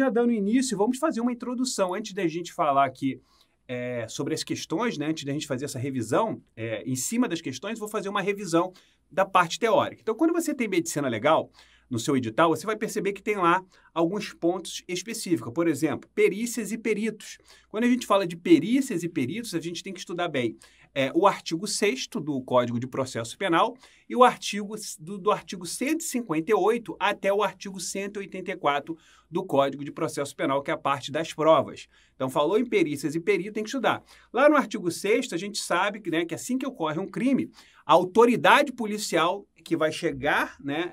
já dando início, vamos fazer uma introdução. Antes da gente falar aqui sobre as questões, né? Antes da gente fazer essa revisão, em cima das questões, vou fazer uma revisão da parte teórica. Então, quando você tem medicina legal no seu edital, você vai perceber que tem lá alguns pontos específicos. Por exemplo, perícias e peritos. Quando a gente fala de perícias e peritos, a gente tem que estudar bem o artigo 6º do Código de Processo Penal e o artigo do artigo 158 até o artigo 184 do Código de Processo Penal, que é a parte das provas. Então, falou em perícias e perito, tem que estudar. Lá no artigo 6º, a gente sabe que, né, que assim que ocorre um crime, a autoridade policial que vai chegar, né,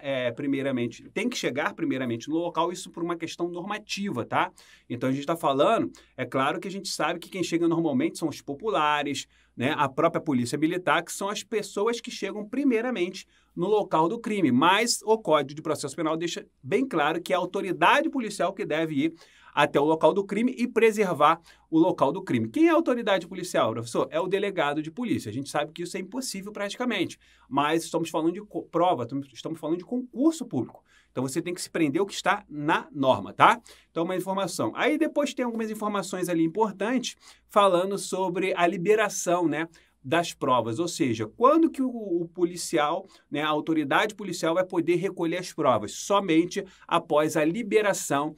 tem que chegar primeiramente no local, isso por uma questão normativa, tá? Então, a gente está falando, é claro que a gente sabe que quem chega normalmente são os populares, né, a própria polícia militar, que são as pessoas que chegam primeiramente no local do crime. Mas o Código de Processo Penal deixa bem claro que é a autoridade policial que deve ir até o local do crime e preservar o local do crime. Quem é a autoridade policial, professor? É o delegado de polícia. A gente sabe que isso é impossível praticamente, mas estamos falando de prova, estamos falando de concurso público. Então, você tem que se prender o que está na norma, tá? Então, uma informação. Aí, depois tem algumas informações ali importantes falando sobre a liberação, né, das provas, ou seja, quando que o policial, né, a autoridade policial vai poder recolher as provas? Somente após a liberação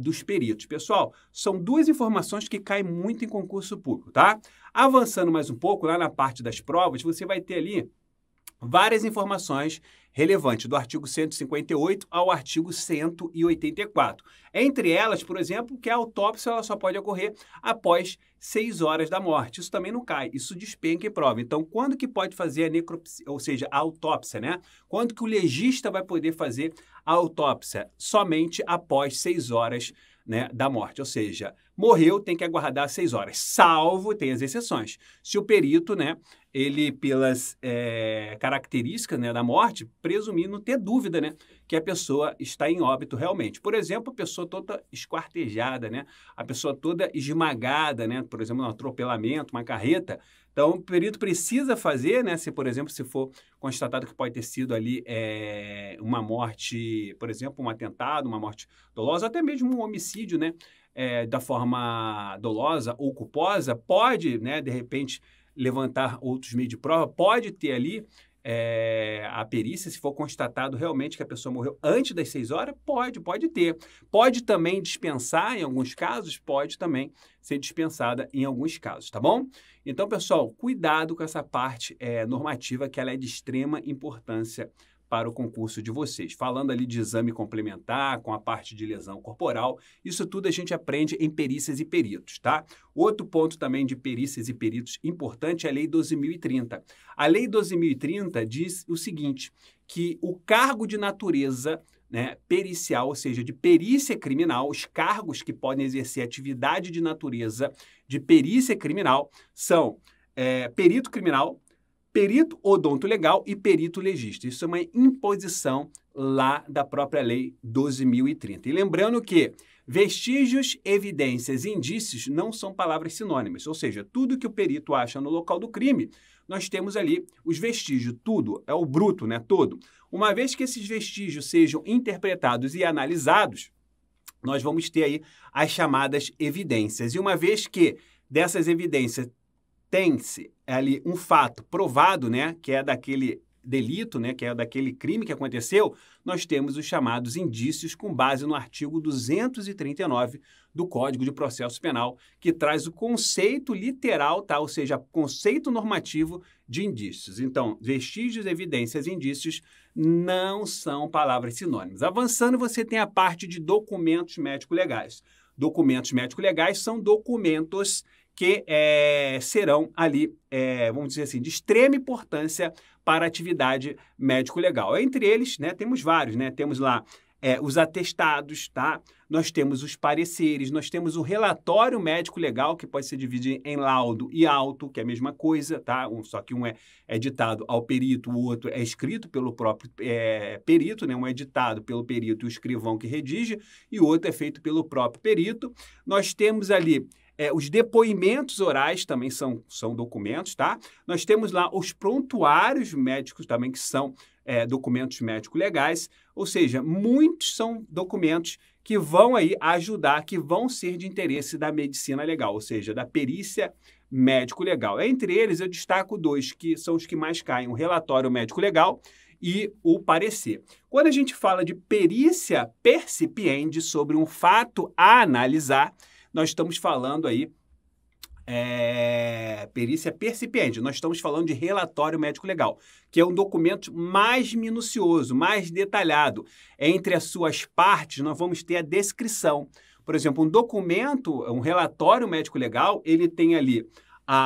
dos peritos. Pessoal, são duas informações que caem muito em concurso público, tá? Avançando mais um pouco, lá na parte das provas, você vai ter ali várias informações relevantes, do artigo 158 ao artigo 184. Entre elas, por exemplo, que a autópsia ela só pode ocorrer após 6 horas da morte. Isso também não cai, isso despenca em prova. Então, quando que pode fazer a necropsia, ou seja, a autópsia, né? Quando que o legista vai poder fazer a autópsia? Somente após 6 horas, né, da morte, ou seja, morreu, tem que aguardar 6 horas, salvo, tem as exceções. Se o perito, né, ele, pelas características, né, da morte, presumir, não ter dúvida, né, que a pessoa está em óbito realmente. Por exemplo, a pessoa toda esquartejada, né, a pessoa toda esmagada, né, por exemplo, um atropelamento, uma carreta. Então, o perito precisa fazer, né, se, por exemplo, se for constatado que pode ter sido ali uma morte, por exemplo, um atentado, uma morte dolosa, até mesmo um homicídio, né, da forma dolosa ou culposa, pode, né, de repente, levantar outros meios de prova, pode ter ali a perícia, se for constatado realmente que a pessoa morreu antes das 6 horas, pode ter. Pode também dispensar em alguns casos, pode também ser dispensada em alguns casos, tá bom? Então, pessoal, cuidado com essa parte normativa, que ela é de extrema importância para o concurso de vocês. Falando ali de exame complementar, com a parte de lesão corporal, isso tudo a gente aprende em perícias e peritos, tá? Outro ponto também de perícias e peritos importante é a Lei 12.030. A Lei 12.030 diz o seguinte, que o cargo de natureza, né, pericial, ou seja, de perícia criminal, os cargos que podem exercer atividade de natureza de perícia criminal são perito criminal, perito odontolegal e perito legista. Isso é uma imposição lá da própria Lei 12.030. E lembrando que vestígios, evidências e indícios não são palavras sinônimas, ou seja, tudo que o perito acha no local do crime, nós temos ali os vestígios, tudo, é o bruto, né, todo. Uma vez que esses vestígios sejam interpretados e analisados, nós vamos ter aí as chamadas evidências. E uma vez que dessas evidências tem-se ali um fato provado, né, que é daquele delito, né, que é daquele crime que aconteceu, nós temos os chamados indícios com base no artigo 239 do Código de Processo Penal, que traz o conceito literal, tá? Ou seja, conceito normativo de indícios. Então, vestígios, evidências e indícios não são palavras sinônimas. Avançando, você tem a parte de documentos médico-legais. Documentos médico-legais são documentos que serão ali, vamos dizer assim, de extrema importância para a atividade médico-legal. Entre eles, né, temos vários, né? Temos lá os atestados, tá? Nós temos os pareceres, nós temos o relatório médico-legal, que pode ser dividido em laudo e auto, que é a mesma coisa, tá? Só que um é ditado ao perito, o outro é escrito pelo próprio perito, né? Um é ditado pelo perito e o escrivão que redige, e o outro é feito pelo próprio perito. Nós temos ali Os depoimentos orais também são documentos, tá? Nós temos lá os prontuários médicos também, que são documentos médicos legais, ou seja, muitos são documentos que vão aí ajudar, que vão ser de interesse da medicina legal, ou seja, da perícia médico-legal. Entre eles, eu destaco 2, que são os que mais caem, o relatório médico-legal e o parecer. Quando a gente fala de perícia percipiente sobre um fato a analisar, nós estamos falando aí perícia percipiente. Nós estamos falando de relatório médico-legal, que é um documento mais minucioso, mais detalhado. Entre as suas partes, nós vamos ter a descrição. Por exemplo, um documento, um relatório médico-legal, ele tem ali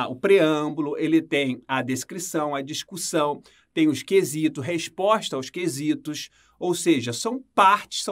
o preâmbulo, ele tem a descrição, a discussão, tem os quesitos, resposta aos quesitos, ou seja, são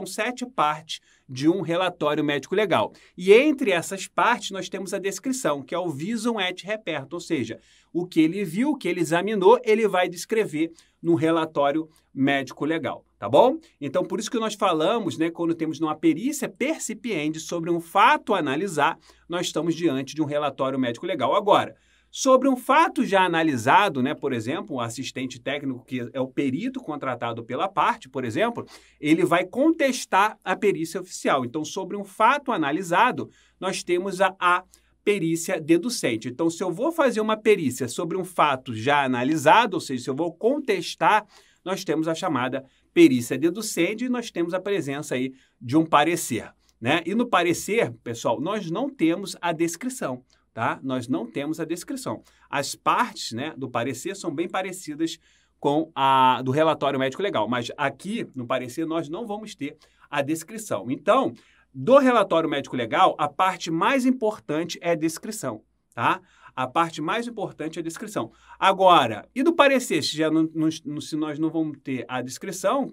7 partes de um relatório médico-legal. E entre essas partes nós temos a descrição, que é o visum et repertum, ou seja, o que ele viu, o que ele examinou, ele vai descrever no relatório médico-legal, tá bom? Então, por isso que nós falamos, né, quando temos uma perícia percipiente sobre um fato a analisar, nós estamos diante de um relatório médico-legal. Agora, sobre um fato já analisado, né, por exemplo, o assistente técnico, que é o perito contratado pela parte, por exemplo, ele vai contestar a perícia oficial. Então, sobre um fato analisado, nós temos a perícia deducente. Então, se eu vou fazer uma perícia sobre um fato já analisado, ou seja, se eu vou contestar, nós temos a chamada perícia deducente e nós temos a presença aí de um parecer, né? E no parecer, pessoal, nós não temos a descrição. Tá? Nós não temos a descrição. As partes, né, do parecer são bem parecidas com a do relatório médico-legal, mas aqui no parecer nós não vamos ter a descrição. Então, do relatório médico-legal, a parte mais importante é a descrição, tá? A parte mais importante é a descrição. Agora, e do parecer, se nós não vamos ter a descrição,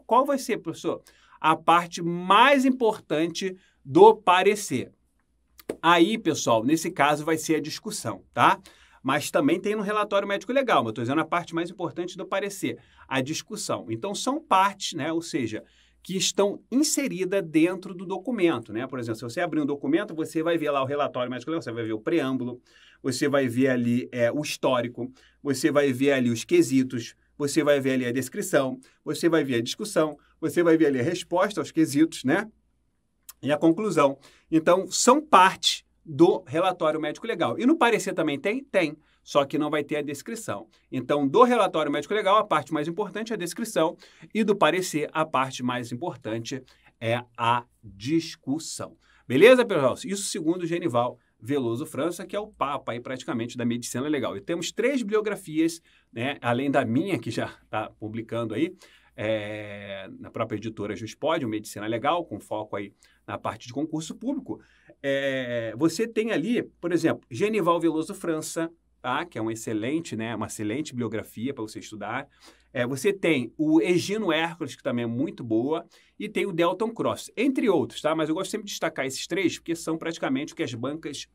qual vai ser, professor? A parte mais importante do parecer. Aí, pessoal, nesse caso vai ser a discussão, tá? Mas também tem no relatório médico-legal, mas estou dizendo a parte mais importante do parecer, a discussão. Então, são partes, né? Ou seja, que estão inseridas dentro do documento, né? Por exemplo, se você abrir um documento, você vai ver lá o relatório médico-legal, você vai ver o preâmbulo, você vai ver ali o histórico, você vai ver ali os quesitos, você vai ver ali a descrição, você vai ver a discussão, você vai ver ali a resposta aos quesitos, né? E a conclusão. Então, são parte do relatório médico-legal. E no parecer também tem? Tem, só que não vai ter a descrição. Então, do relatório médico-legal, a parte mais importante é a descrição e do parecer, a parte mais importante é a discussão. Beleza, pessoal? Isso segundo Genival Veloso França, que é o papa aí praticamente da medicina legal. E temos 3 biografias, né, além da minha, que já está publicando aí, na própria editora Juspod, Medicina Legal, com foco aí na parte de concurso público. Você tem ali, por exemplo, Genival Veloso França, tá? Que é uma excelente biografia para você estudar. Você tem o Egino Hércules, que também é muito boa, e tem o Delton Cross, entre outros, tá? Mas eu gosto sempre de destacar esses 3, porque são praticamente o que as bancas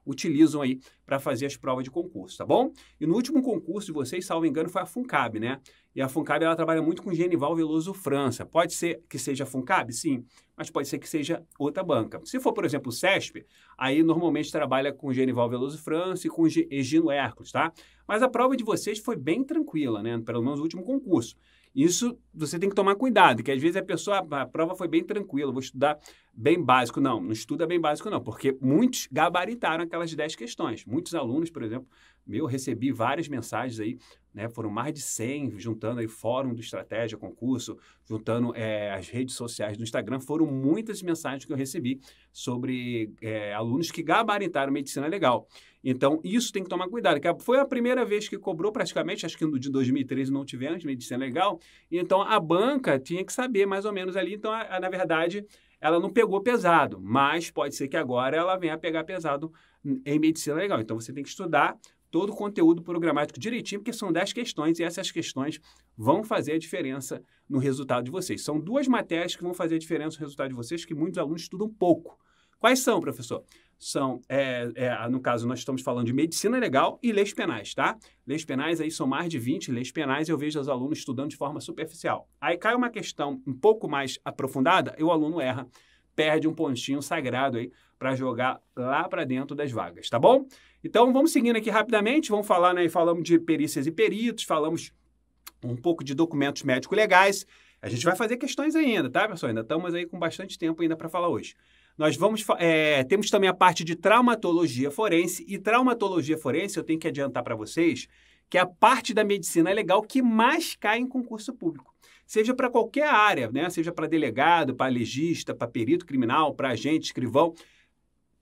utilizam aí para fazer as provas de concurso, tá bom? E no último concurso de vocês, salvo engano, foi a FUNCAB, né? E a FUNCAB, ela trabalha muito com Genival Veloso França. Pode ser que seja a FUNCAB? Sim, mas pode ser que seja outra banca. Se for, por exemplo, o CESP, aí normalmente trabalha com Genival Veloso França e com Egino Hércules, tá? Mas a prova de vocês foi bem tranquila, né? Pelo menos o último concurso. Isso você tem que tomar cuidado, que às vezes a prova foi bem tranquila, vou estudar bem básico. Não estuda bem básico não, porque muitos gabaritaram aquelas 10 questões. Muitos alunos, por exemplo, eu recebi várias mensagens aí, né, foram mais de 100, juntando aí fórum do Estratégia, concurso, juntando as redes sociais do Instagram, foram muitas mensagens que eu recebi sobre alunos que gabaritaram medicina legal. Então, isso tem que tomar cuidado, que foi a primeira vez que cobrou praticamente, acho que no de 2013 não tivemos medicina legal, então a banca tinha que saber mais ou menos ali, então, na verdade, ela não pegou pesado, mas pode ser que agora ela venha a pegar pesado em medicina legal. Então, você tem que estudar todo o conteúdo programático direitinho, porque são 10 questões e essas questões vão fazer a diferença no resultado de vocês. São 2 matérias que vão fazer a diferença no resultado de vocês, que muitos alunos estudam pouco. Quais são, professor? São, no caso, nós estamos falando de medicina legal e leis penais, tá? Leis penais aí são mais de 20 leis penais e eu vejo os alunos estudando de forma superficial. Aí cai uma questão um pouco mais aprofundada e o aluno erra perde um pontinho sagrado aí para jogar lá para dentro das vagas, tá bom? Então, vamos seguindo aqui rapidamente, vamos falar, né? Falamos de perícias e peritos, falamos um pouco de documentos médico-legais. A gente vai fazer questões ainda, tá, pessoal? Ainda estamos aí com bastante tempo ainda para falar hoje. Nós temos também a parte de traumatologia forense, e traumatologia forense, eu tenho que adiantar para vocês, que é a parte da medicina legal que mais cai em concurso público. Seja para qualquer área, né? Seja para delegado, para legista, para perito criminal, para agente, escrivão.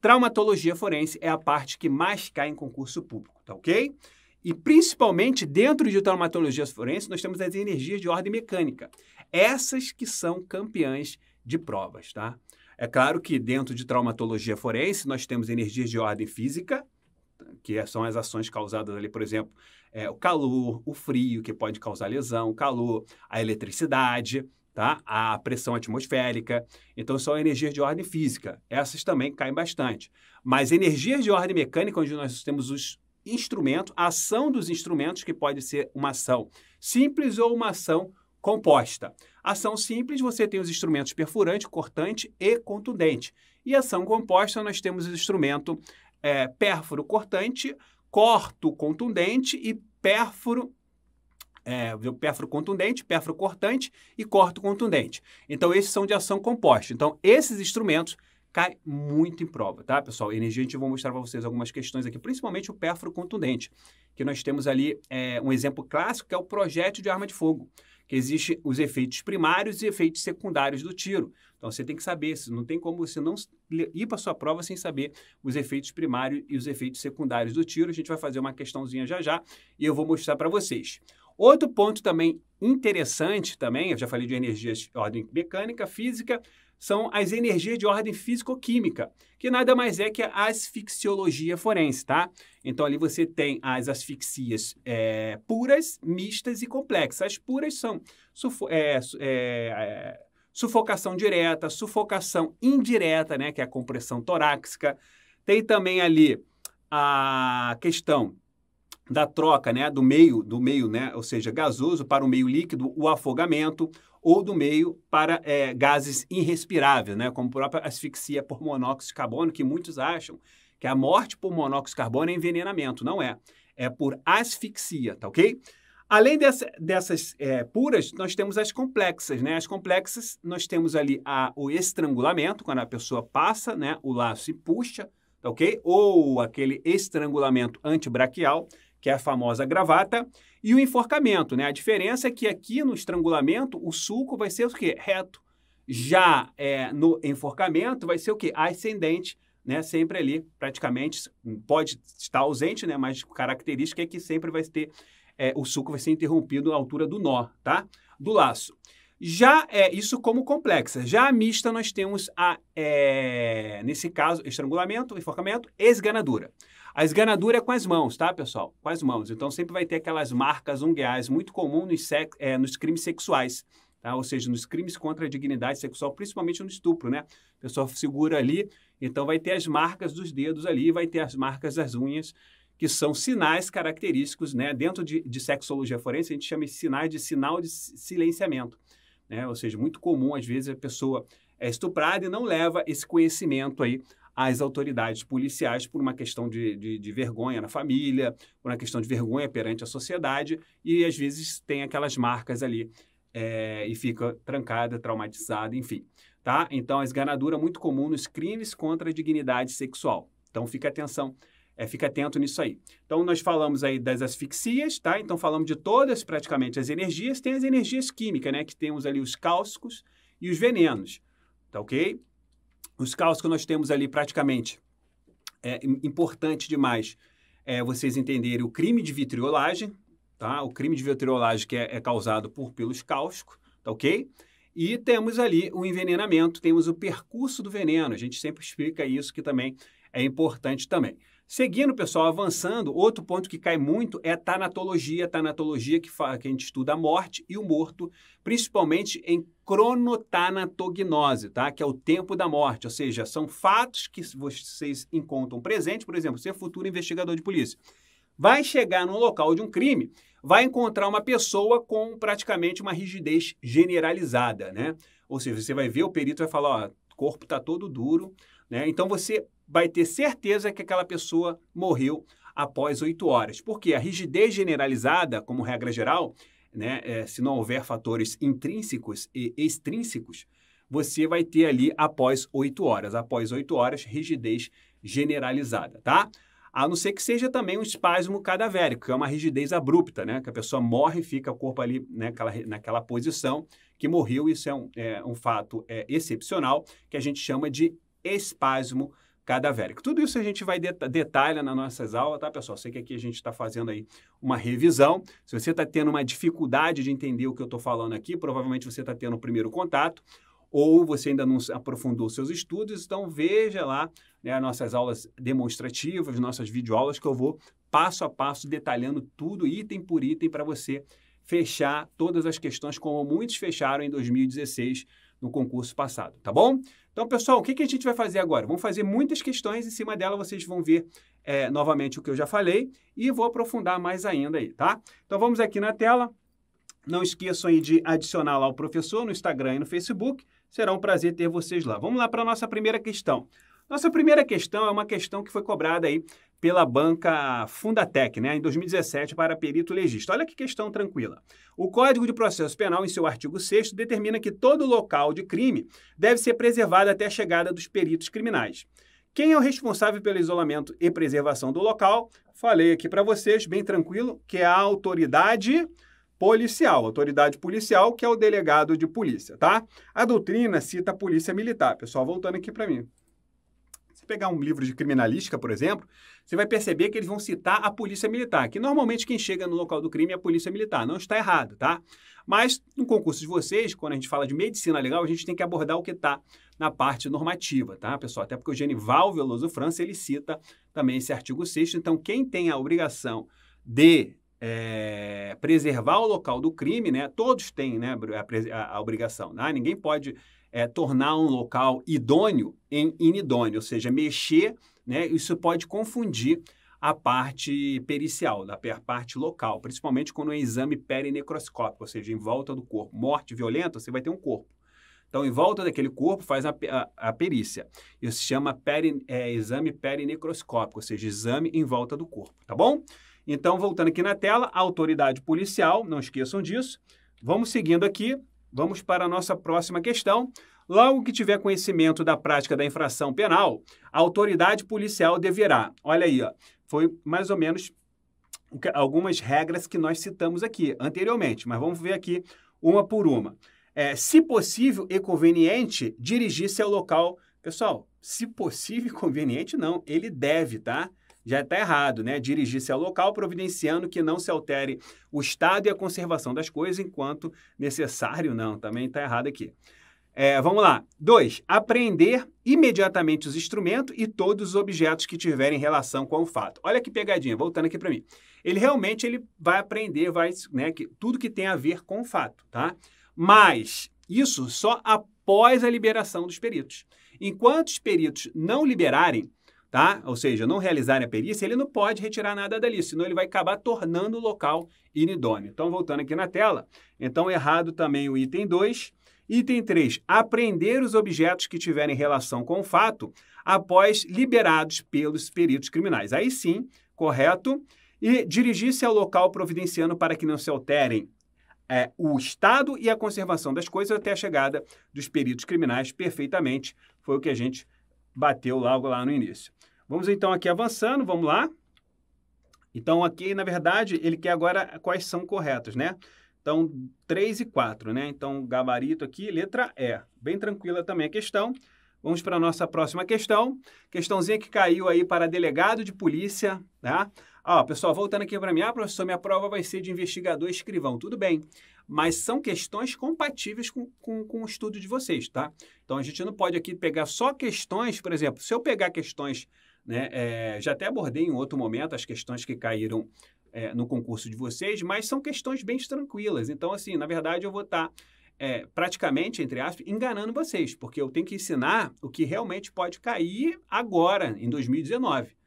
Traumatologia forense é a parte que mais cai em concurso público, tá ok? E principalmente dentro de traumatologia forense, nós temos as energias de ordem mecânica. Essas que são campeãs de provas, tá? É claro que dentro de traumatologia forense, nós temos energias de ordem física, que são as ações causadas ali, por exemplo, o calor, o frio, que pode causar lesão, o calor, a eletricidade, tá? A pressão atmosférica. Então, são energias de ordem física. Essas também caem bastante. Mas energias de ordem mecânica, onde nós temos os instrumentos, a ação dos instrumentos, que pode ser uma ação simples ou uma ação composta. Ação simples, você tem os instrumentos perfurante, cortante e contundente. E ação composta, nós temos o instrumento pérfuro cortante, corto contundente e pérfuro contundente, pérfuro cortante e corto contundente. Então, esses são de ação composta. Então, esses instrumentos caem muito em prova, tá, pessoal? Energia, a gente vai mostrar para vocês algumas questões aqui, principalmente o pérfuro contundente, que nós temos ali um exemplo clássico, que é o projétil de arma de fogo, que existe os efeitos primários e efeitos secundários do tiro. Então, você tem que saber, não tem como você não ir para a sua prova sem saber os efeitos primários e os efeitos secundários do tiro. A gente vai fazer uma questãozinha já e eu vou mostrar para vocês. Outro ponto também interessante, eu já falei de energias de ordem mecânica, física, são as energias de ordem físico-química, que nada mais é que a asfixiologia forense, tá? Então, ali você tem as asfixias puras, mistas e complexas. As puras são sufocação direta, sufocação indireta, né, que é a compressão torácica. Tem também ali a questão da troca, né, do meio, né, ou seja, gasoso para o meio líquido, o afogamento, ou do meio para gases irrespiráveis, né, como a própria asfixia por monóxido de carbono, que muitos acham que a morte por monóxido de carbono é envenenamento. Não é. É por asfixia, tá ok? Além dessas puras, nós temos as complexas, né? As complexas, nós temos ali o estrangulamento, quando a pessoa passa, né, o laço e puxa, tá ok? Ou aquele estrangulamento antibraquial, que é a famosa gravata, e o enforcamento, né? A diferença é que aqui no estrangulamento o sulco vai ser o quê? Reto. Já no enforcamento vai ser o quê? Ascendente, né? Sempre ali, praticamente, pode estar ausente, né? Mas a característica é que sempre vai ter, o sulco vai ser interrompido à altura do nó, tá? Do laço. Já isso como complexa. Já a mista nós temos nesse caso, estrangulamento, enforcamento, esganadura. A esganadura é com as mãos, tá, pessoal? Com as mãos. Então, sempre vai ter aquelas marcas unguiais, muito comum nos crimes sexuais, tá? Ou seja, nos crimes contra a dignidade sexual, principalmente no estupro, né? O pessoal segura ali, então vai ter as marcas dos dedos ali, vai ter as marcas das unhas, que são sinais característicos, né? Dentro de sexologia forense, a gente chama esse sinal de silenciamento, né? Ou seja, muito comum, às vezes, a pessoa é estuprada e não leva esse conhecimento aí às autoridades policiais por uma questão de vergonha na família, por uma questão de vergonha perante a sociedade, e às vezes tem aquelas marcas ali e fica trancada, traumatizada, enfim. Tá? Então, a esganadura é muito comum nos crimes contra a dignidade sexual. Então, fica atento nisso aí. Então, nós falamos aí das asfixias, tá? Então, falamos de todas praticamente as energias. Tem as energias químicas, né? Que temos ali os cáusticos e os venenos, tá ok? Os cáusticos nós temos ali praticamente, importante demais vocês entenderem o crime de vitriolagem, tá? O crime de vitriolagem que é causado pelos cáusticos, tá ok? E temos ali o envenenamento, temos o percurso do veneno, a gente sempre explica isso, que também é importante também. Seguindo, pessoal, avançando, outro ponto que cai muito é a tanatologia. Tanatologia que a gente estuda a morte e o morto, principalmente em cronotanatognose, tá? Que é o tempo da morte, ou seja, são fatos que vocês encontram presente. Por exemplo, você é futuro investigador de polícia, vai chegar no local de um crime, vai encontrar uma pessoa com praticamente uma rigidez generalizada, né? Ou seja, você vai ver, o perito vai falar, ó, corpo está todo duro, né? Então você vai ter certeza que aquela pessoa morreu após 8 horas. Porque a rigidez generalizada, como regra geral, né, se não houver fatores intrínsecos e extrínsecos, você vai ter ali após 8 horas. Após 8 horas, rigidez generalizada, tá? A não ser que seja também um espasmo cadavérico, que é uma rigidez abrupta, né? Que a pessoa morre e fica o corpo ali, né, naquela posição que morreu. Isso é um fato excepcional, que a gente chama de espasmo cadavérico. Tudo isso a gente vai detalhar nas nossas aulas, tá, pessoal? Sei que aqui a gente está fazendo aí uma revisão. Se você está tendo uma dificuldade de entender o que eu estou falando aqui, provavelmente você está tendo o primeiro contato, ou você ainda não aprofundou seus estudos, então veja lá, né, as nossas aulas demonstrativas, nossas videoaulas, que eu vou passo a passo detalhando tudo, item por item, para você fechar todas as questões como muitos fecharam em 2016 no concurso passado, tá bom? Então, pessoal, o que a gente vai fazer agora? Vamos fazer muitas questões, em cima dela vocês vão ver novamente o que eu já falei e vou aprofundar mais ainda aí, tá? Então, vamos aqui na tela. Não esqueçam aí de adicionar lá o professor no Instagram e no Facebook. Será um prazer ter vocês lá. Vamos lá para a nossa primeira questão. Nossa primeira questão é uma questão que foi cobrada aí pela banca Fundatec, né, em 2017, para perito legista. Olha que questão tranquila. O Código de Processo Penal, em seu artigo 6º, determina que todo local de crime deve ser preservado até a chegada dos peritos criminais. Quem é o responsável pelo isolamento e preservação do local? Falei aqui para vocês, bem tranquilo, que é a autoridade policial. Autoridade policial, que é o delegado de polícia, tá? A doutrina cita a polícia militar. Pessoal, voltando aqui para mim. Se pegar um livro de criminalística, por exemplo, você vai perceber que eles vão citar a polícia militar, que normalmente quem chega no local do crime é a polícia militar. Não está errado, tá? Mas no concurso de vocês, quando a gente fala de medicina legal, a gente tem que abordar o que está na parte normativa, tá, pessoal? Até porque o Genival Veloso França, ele cita também esse artigo 6º. Então, quem tem a obrigação de preservar o local do crime, né? Todos têm, né, a obrigação, né? Ninguém pode tornar um local idôneo em inidôneo, ou seja, mexer, né? Isso pode confundir a parte pericial, da parte local, principalmente quando é exame perinecroscópico, ou seja, em volta do corpo. Morte violenta, você vai ter um corpo. Então, em volta daquele corpo faz a perícia. Isso se chama exame perinecroscópico, ou seja, exame em volta do corpo, tá bom? Então, voltando aqui na tela, a autoridade policial, não esqueçam disso. Vamos seguindo aqui, vamos para a nossa próxima questão. Logo que tiver conhecimento da prática da infração penal, a autoridade policial deverá, olha aí, ó, foi mais ou menos algumas regras que nós citamos aqui anteriormente, mas vamos ver aqui uma por uma. Se possível e conveniente, dirigir-se ao local. Pessoal, se possível e conveniente, não, ele deve, tá? Já está errado, né? Dirigir-se ao local, providenciando que não se altere o estado e a conservação das coisas enquanto necessário, não. Também está errado aqui. Vamos lá. 2. Apreender imediatamente os instrumentos e todos os objetos que tiverem relação com o fato. Olha que pegadinha, voltando aqui para mim. Ele realmente vai aprender, né, tudo que tem a ver com o fato, tá? Mas isso só após a liberação dos peritos. Enquanto os peritos não liberarem, tá? Ou seja, não realizarem a perícia, ele não pode retirar nada dali, senão ele vai acabar tornando o local inidôneo. Então, voltando aqui na tela, então errado também o item 2. Item 3, apreender os objetos que tiverem relação com o fato após liberados pelos peritos criminais. Aí sim, correto. E dirigir-se ao local providenciando para que não se alterem o estado e a conservação das coisas até a chegada dos peritos criminais. Perfeitamente, foi o que a gente bateu logo lá no início. Vamos então aqui avançando, vamos lá. Então aqui, na verdade, ele quer agora quais são corretos, né? Então, 3 e 4, né? Então, gabarito aqui, letra E. Bem tranquila também a questão. Vamos para a nossa próxima questão. Questãozinha que caiu aí para delegado de polícia, tá? Pessoal, voltando aqui para mim. Professor, minha prova vai ser de investigador e escrivão. Tudo bem, mas são questões compatíveis com o estudo de vocês, tá? Então, a gente não pode aqui pegar só questões, por exemplo, se eu pegar questões, né? Já até abordei em outro momento as questões que caíram no concurso de vocês, mas são questões bem tranquilas. Então, assim, na verdade, eu vou estar praticamente, entre aspas, enganando vocês, porque eu tenho que ensinar o que realmente pode cair agora, em 2019,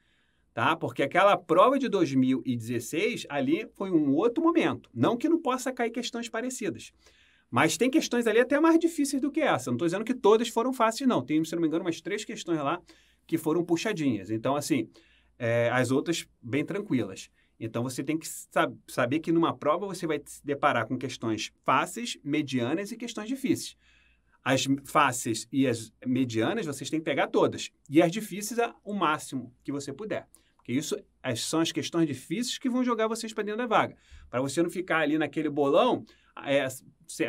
tá? Porque aquela prova de 2016, ali foi um outro momento. Não que não possa cair questões parecidas, Mas tem questões ali até mais difíceis do que essa. Não estou dizendo que todas foram fáceis, não. Tem, se não me engano, umas 3 questões lá que foram puxadinhas. Então, assim, as outras bem tranquilas. Então, você tem que saber que numa prova você vai se deparar com questões fáceis, medianas e questões difíceis. As fáceis e as medianas, vocês têm que pegar todas. E as difíceis, o máximo que você puder. Porque isso são as questões difíceis que vão jogar vocês para dentro da vaga. Para você não ficar ali naquele bolão,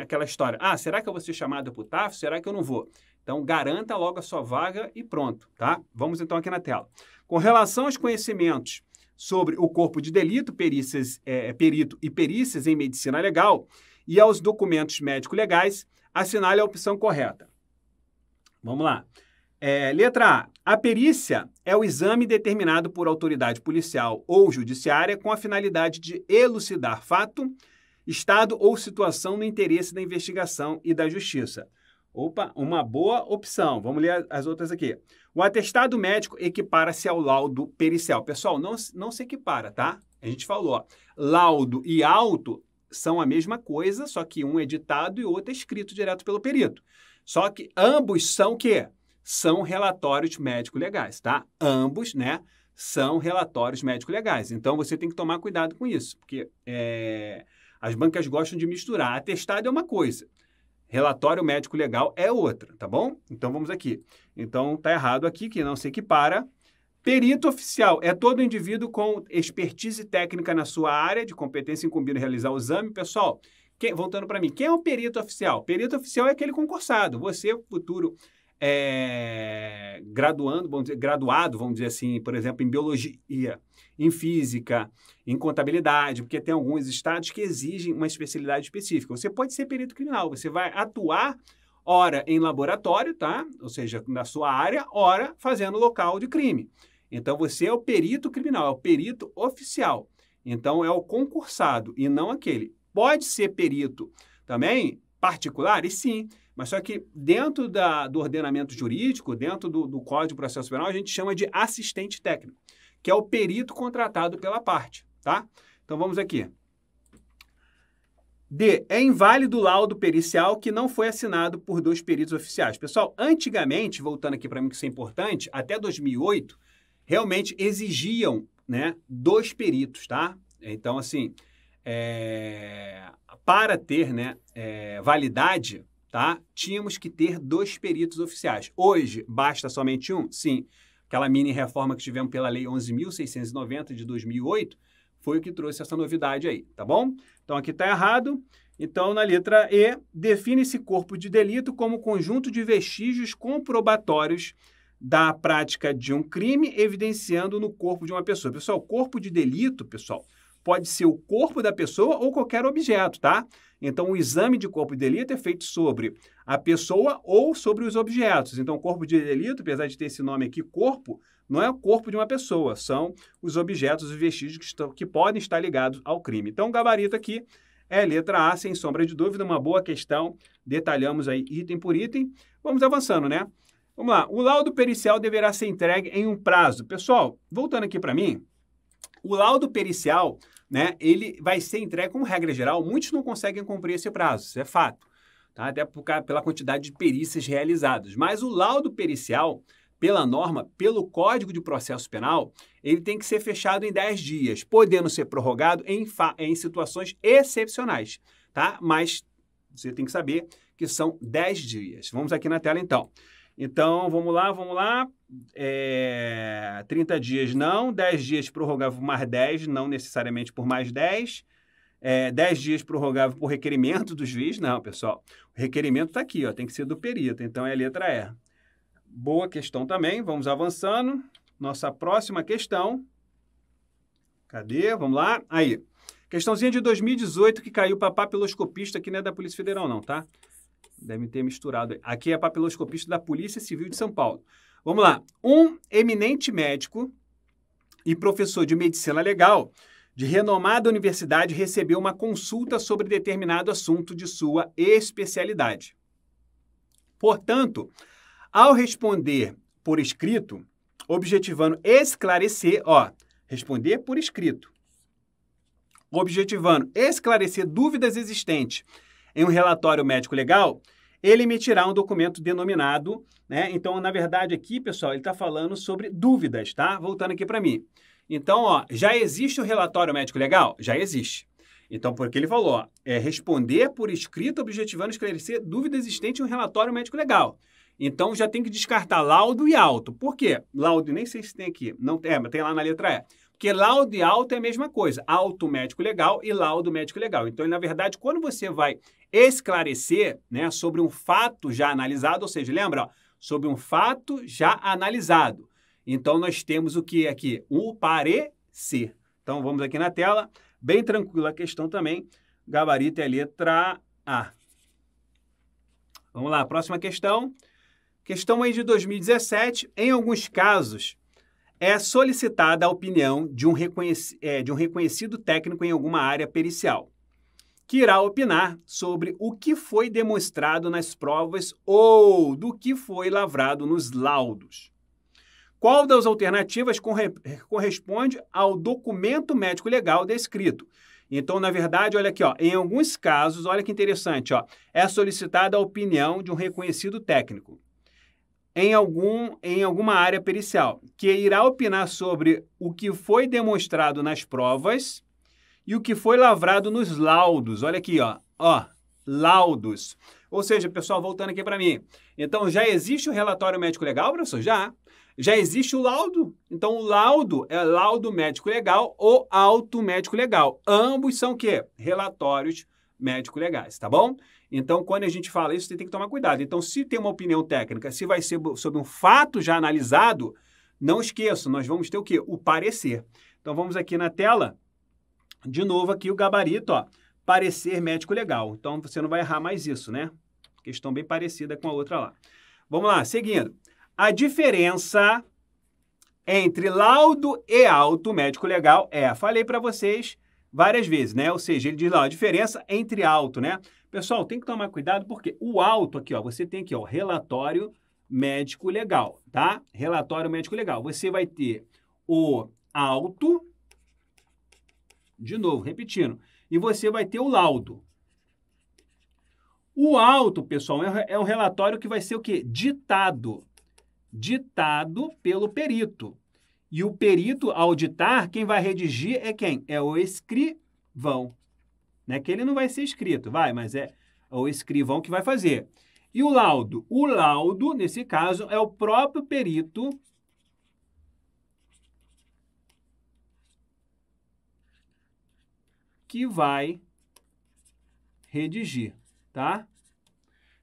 aquela história. Será que eu vou ser chamado para o TAF? Será que eu não vou? Então, garanta logo a sua vaga e pronto, tá? Vamos então aqui na tela. Com relação aos conhecimentos sobre o corpo de delito, perito e perícias em medicina legal e aos documentos médico-legais, assinale a opção correta. Vamos lá. Letra A. A perícia é o exame determinado por autoridade policial ou judiciária com a finalidade de elucidar fato, estado ou situação no interesse da investigação e da justiça. Opa, uma boa opção. Vamos ler as outras aqui. O atestado médico equipara-se ao laudo pericial. Pessoal, não se equipara, tá? A gente falou, ó, laudo e auto são a mesma coisa, só que um é ditado e o outro é escrito direto pelo perito. Só que ambos são o quê? São relatórios médico-legais, tá? Ambos, né, são relatórios médico-legais. Então, você tem que tomar cuidado com isso, porque as bancas gostam de misturar. Atestado é uma coisa, relatório médico-legal é outra, tá bom? Então, vamos aqui. Então, tá errado aqui, que não se equipara. Perito oficial é todo indivíduo com expertise técnica na sua área de competência incumbido em realizar o exame. Pessoal, voltando para mim, quem é o perito oficial? Perito oficial é aquele concursado. Você, futuro graduado, vamos dizer assim, por exemplo, em biologia, em física, em contabilidade, porque tem alguns estados que exigem uma especialidade específica. Você pode ser perito criminal, você vai atuar ora em laboratório, tá? Ou seja, na sua área, ora fazendo local de crime. Então, você é o perito criminal, é o perito oficial. Então, é o concursado e não aquele. Pode ser perito também particular, e sim, mas só que dentro do ordenamento jurídico, dentro do Código de Processo Penal, a gente chama de assistente técnico, que é o perito contratado pela parte, tá? Então, vamos aqui. D. É inválido o laudo pericial que não foi assinado por 2 peritos oficiais. Pessoal, antigamente, voltando aqui para mim que isso é importante, até 2008, realmente exigiam, né, 2 peritos, tá? Então, assim, para ter, né, validade, tá, tínhamos que ter 2 peritos oficiais. Hoje, basta somente um? Sim. Aquela mini reforma que tivemos pela Lei 11.690 de 2008 foi o que trouxe essa novidade aí, tá bom? Então, aqui está errado. Então, na letra E, define-se corpo de delito como conjunto de vestígios comprobatórios da prática de um crime evidenciando no corpo de uma pessoa. Pessoal, corpo de delito, pessoal, pode ser o corpo da pessoa ou qualquer objeto, tá? Então, o exame de corpo de delito é feito sobre a pessoa ou sobre os objetos. Então, corpo de delito, apesar de ter esse nome aqui, corpo, não é o corpo de uma pessoa, são os objetos e vestígios que podem estar ligados ao crime. Então, o gabarito aqui é letra A, sem sombra de dúvida, uma boa questão. Detalhamos aí item por item. Vamos avançando, né? Vamos lá. O laudo pericial deverá ser entregue em um prazo. Pessoal, voltando aqui para mim, o laudo pericial, né, ele vai ser entregue, como regra geral, muitos não conseguem cumprir esse prazo, isso é fato, tá? Até pela quantidade de perícias realizadas. Mas o laudo pericial, pela norma, pelo Código de Processo Penal, ele tem que ser fechado em 10 dias, podendo ser prorrogado em situações excepcionais, tá? Mas você tem que saber que são 10 dias. Vamos aqui na tela, então. Então, vamos lá. 30 dias não, 10 dias prorrogável por mais 10, não necessariamente por mais 10. 10 dias prorrogável por requerimento do juiz. Não, pessoal. O requerimento está aqui, ó, tem que ser do perito. Então, é a letra E. Boa questão também. Vamos avançando. Nossa próxima questão. Cadê? Vamos lá. Aí. Questãozinha de 2018 que caiu para papiloscopista, aqui não é da Polícia Federal não, tá? Devem ter misturado. Aqui é papiloscopista da Polícia Civil de São Paulo. Vamos lá. Um eminente médico e professor de medicina legal de renomada universidade recebeu uma consulta sobre determinado assunto de sua especialidade. Portanto, ao responder por escrito, objetivando esclarecer, responder por escrito, objetivando esclarecer dúvidas existentes em um relatório médico legal, ele emitirá um documento denominado, né? Então, na verdade, aqui, pessoal, ele está falando sobre dúvidas, tá? Voltando aqui para mim. Então, ó, já existe o relatório médico legal? Já existe. Então, porque ele falou, ó, responder por escrito, objetivando esclarecer dúvida existente em um relatório médico legal. Então, já tem que descartar laudo e auto. Por quê? Laudo, nem sei se tem aqui. Não tem, mas tem lá na letra E. Porque laudo e auto é a mesma coisa. Auto médico legal e laudo médico legal. Então, na verdade, quando você vai esclarecer, né, sobre um fato já analisado, ou seja, lembra, ó, sobre um fato já analisado. Então, nós temos o que aqui? O parecer. Então, vamos aqui na tela. Bem tranquila a questão também. Gabarito é a letra A. Vamos lá, próxima questão. Questão aí de 2017. Em alguns casos, é solicitada a opinião de um reconhecido técnico em alguma área pericial, que irá opinar sobre o que foi demonstrado nas provas ou do que foi lavrado nos laudos. Qual das alternativas corresponde ao documento médico legal descrito? Então, na verdade, olha aqui, ó, em alguns casos, olha que interessante, ó, é solicitada a opinião de um reconhecido técnico em alguma área pericial, que irá opinar sobre o que foi demonstrado nas provas e o que foi lavrado nos laudos. Olha aqui, ó, laudos. Ou seja, pessoal, voltando aqui para mim. Então, já existe o relatório médico legal, professor? Já existe o laudo. Então, o laudo é laudo médico legal ou auto médico legal. Ambos são o quê? Relatórios médico legais, tá bom? Então, quando a gente fala isso, você tem que tomar cuidado. Então, se tem uma opinião técnica, se vai ser sobre um fato já analisado, não esqueça, nós vamos ter o quê? O parecer. Então, vamos aqui na tela, de novo aqui o gabarito, ó, parecer médico legal. Então, você não vai errar mais isso, né? Questão bem parecida com a outra lá. Vamos lá, seguindo. A diferença entre laudo e auto médico legal falei para vocês várias vezes, né? Ou seja, ele diz lá a diferença entre auto, né? Pessoal, tem que tomar cuidado porque o auto aqui, ó, você tem aqui, ó, relatório médico legal, tá? Relatório médico legal. Você vai ter o auto, de novo, repetindo, e você vai ter o laudo. O auto, pessoal, é um relatório que vai ser o quê? Ditado pelo perito. E o perito, ao ditar, quem vai redigir é quem? É o escrivão. Não é que ele não vai ser escrito, mas é o escrivão que vai fazer. E o laudo? O laudo, nesse caso, é o próprio perito que vai redigir, tá?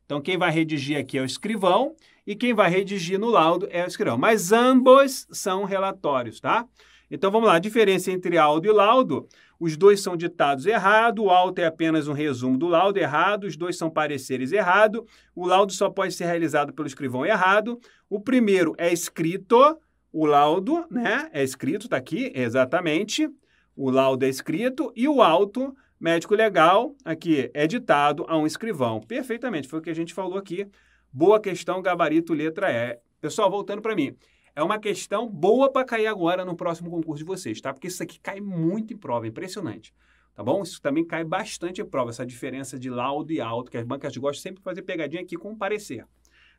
Então, quem vai redigir aqui é o escrivão e quem vai redigir no laudo é o escrivão. Mas ambos são relatórios, tá? Então, vamos lá. A diferença entre auto e laudo, os dois são ditados errado, o auto é apenas um resumo do laudo errado, os dois são pareceres errado, o laudo só pode ser realizado pelo escrivão errado, o primeiro é escrito, o laudo, né? É escrito, tá aqui, exatamente, o laudo é escrito e o auto médico legal, aqui, é ditado a um escrivão. Perfeitamente, foi o que a gente falou aqui. Boa questão, gabarito, letra E. Pessoal, voltando para mim. É uma questão boa para cair agora no próximo concurso de vocês, tá? Porque isso aqui cai muito em prova, impressionante. Tá bom? Isso também cai bastante em prova, essa diferença de laudo e auto, que as bancas gostam sempre de fazer pegadinha aqui com parecer.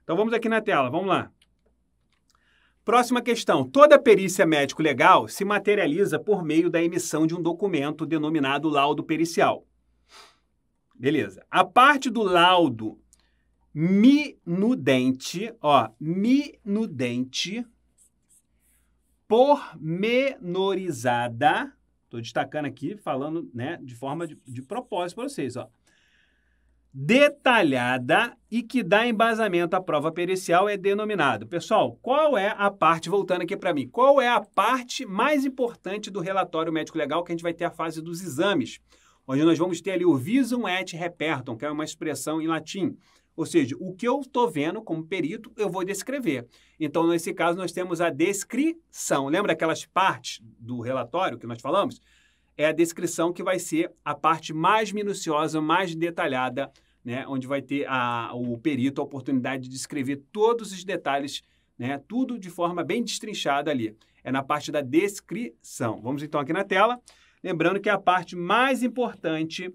Então, vamos aqui na tela, vamos lá. Próxima questão. Toda perícia médico-legal se materializa por meio da emissão de um documento denominado laudo pericial. Beleza. A parte do laudo minudente, minudente, pormenorizada, estou destacando aqui, falando, né, de forma de propósito para vocês, detalhada e que dá embasamento à prova pericial é denominado. Pessoal, qual é a parte, voltando aqui para mim, qual é a parte mais importante do relatório médico-legal que a gente vai ter a fase dos exames, onde nós vamos ter ali o visum et repertum, que é uma expressão em latim. Ou seja, o que eu estou vendo como perito, eu vou descrever. Então, nesse caso, nós temos a descrição. Lembra aquelas partes do relatório que nós falamos? É a descrição que vai ser a parte mais minuciosa, mais detalhada, né? Onde vai ter o perito a oportunidade de descrever todos os detalhes, né? Tudo de forma bem destrinchada ali. É na parte da descrição. Vamos então aqui na tela. Lembrando que a parte mais importante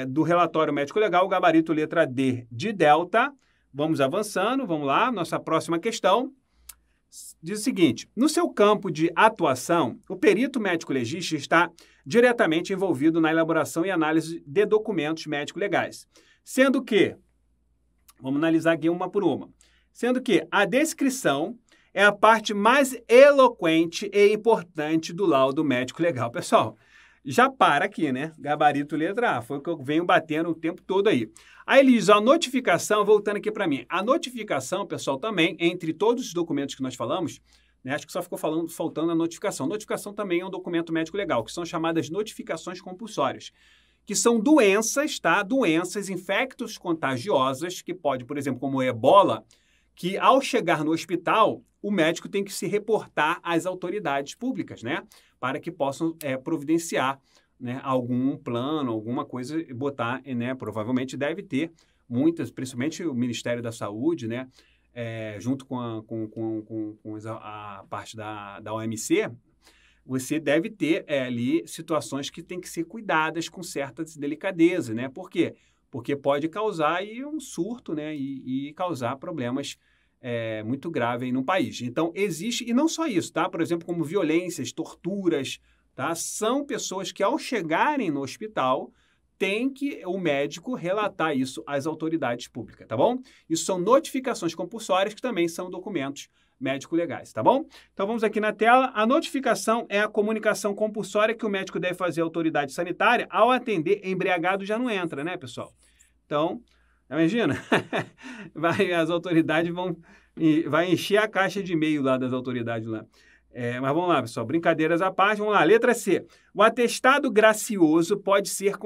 do relatório médico legal, o gabarito letra D de delta. Vamos avançando, vamos lá, nossa próxima questão. Diz o seguinte: no seu campo de atuação, o perito médico-legista está diretamente envolvido na elaboração e análise de documentos médico-legais, sendo que, vamos analisar aqui uma por uma, sendo que a descrição é a parte mais eloquente e importante do laudo médico-legal. Pessoal, já para aqui, né? Gabarito letra A, foi o que eu venho batendo o tempo todo aí. Aí ele diz, a notificação, voltando aqui para mim, a notificação, pessoal, também, entre todos os documentos que nós falamos, né, acho que só ficou faltando a notificação. Notificação também é um documento médico legal, que são chamadas notificações compulsórias, que são doenças, tá? Doenças, infectos contagiosas, que pode, por exemplo, como o ebola, que ao chegar no hospital, o médico tem que se reportar às autoridades públicas, né? Para que possam providenciar, né, algum plano, alguma coisa, botar, né? Provavelmente deve ter muitas, principalmente o Ministério da Saúde, né? Junto com a parte da OMC, você deve ter ali situações que têm que ser cuidadas com certa delicadeza, né? Por quê? Porque pode causar aí um surto, né? E causar problemas muito graves aí no país. Então, existe, e não só isso, tá? Por exemplo, como violências, torturas, tá? São pessoas que, ao chegarem no hospital, tem que o médico relatar isso às autoridades públicas, tá bom? Isso são notificações compulsórias, que também são documentos médico-legais, tá bom? Então, vamos aqui na tela. A notificação é a comunicação compulsória que o médico deve fazer à autoridade sanitária. Ao atender embriagado, já não entra, né, pessoal? Então, imagina, as autoridades vai encher a caixa de e-mail lá das autoridades lá. Mas vamos lá, pessoal, brincadeiras à parte, vamos lá. Letra C. O atestado gracioso pode ser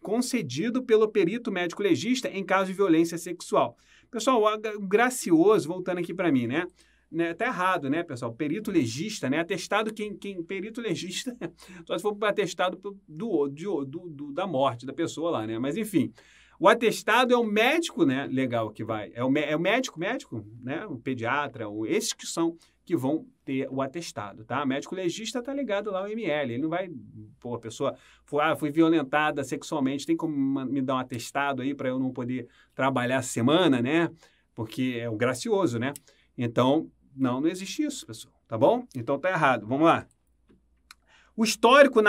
concedido pelo perito médico-legista em caso de violência sexual. Pessoal, o gracioso, voltando aqui para mim, né? Tá errado, né, pessoal? Perito legista, né? Atestado, perito legista, só se for para atestado da morte da pessoa lá, né? Mas, enfim, o atestado é o médico, né, legal que vai. É o médico, né? O pediatra, esses que vão ter o atestado, tá? Médico legista tá ligado lá ao ML. Ele não vai, pô, a pessoa foi violentada sexualmente, tem como me dar um atestado aí para eu não poder trabalhar a semana, né? Porque é o gracioso, né? Então, não existe isso, pessoal, tá bom? Então tá errado. Vamos lá. O histórico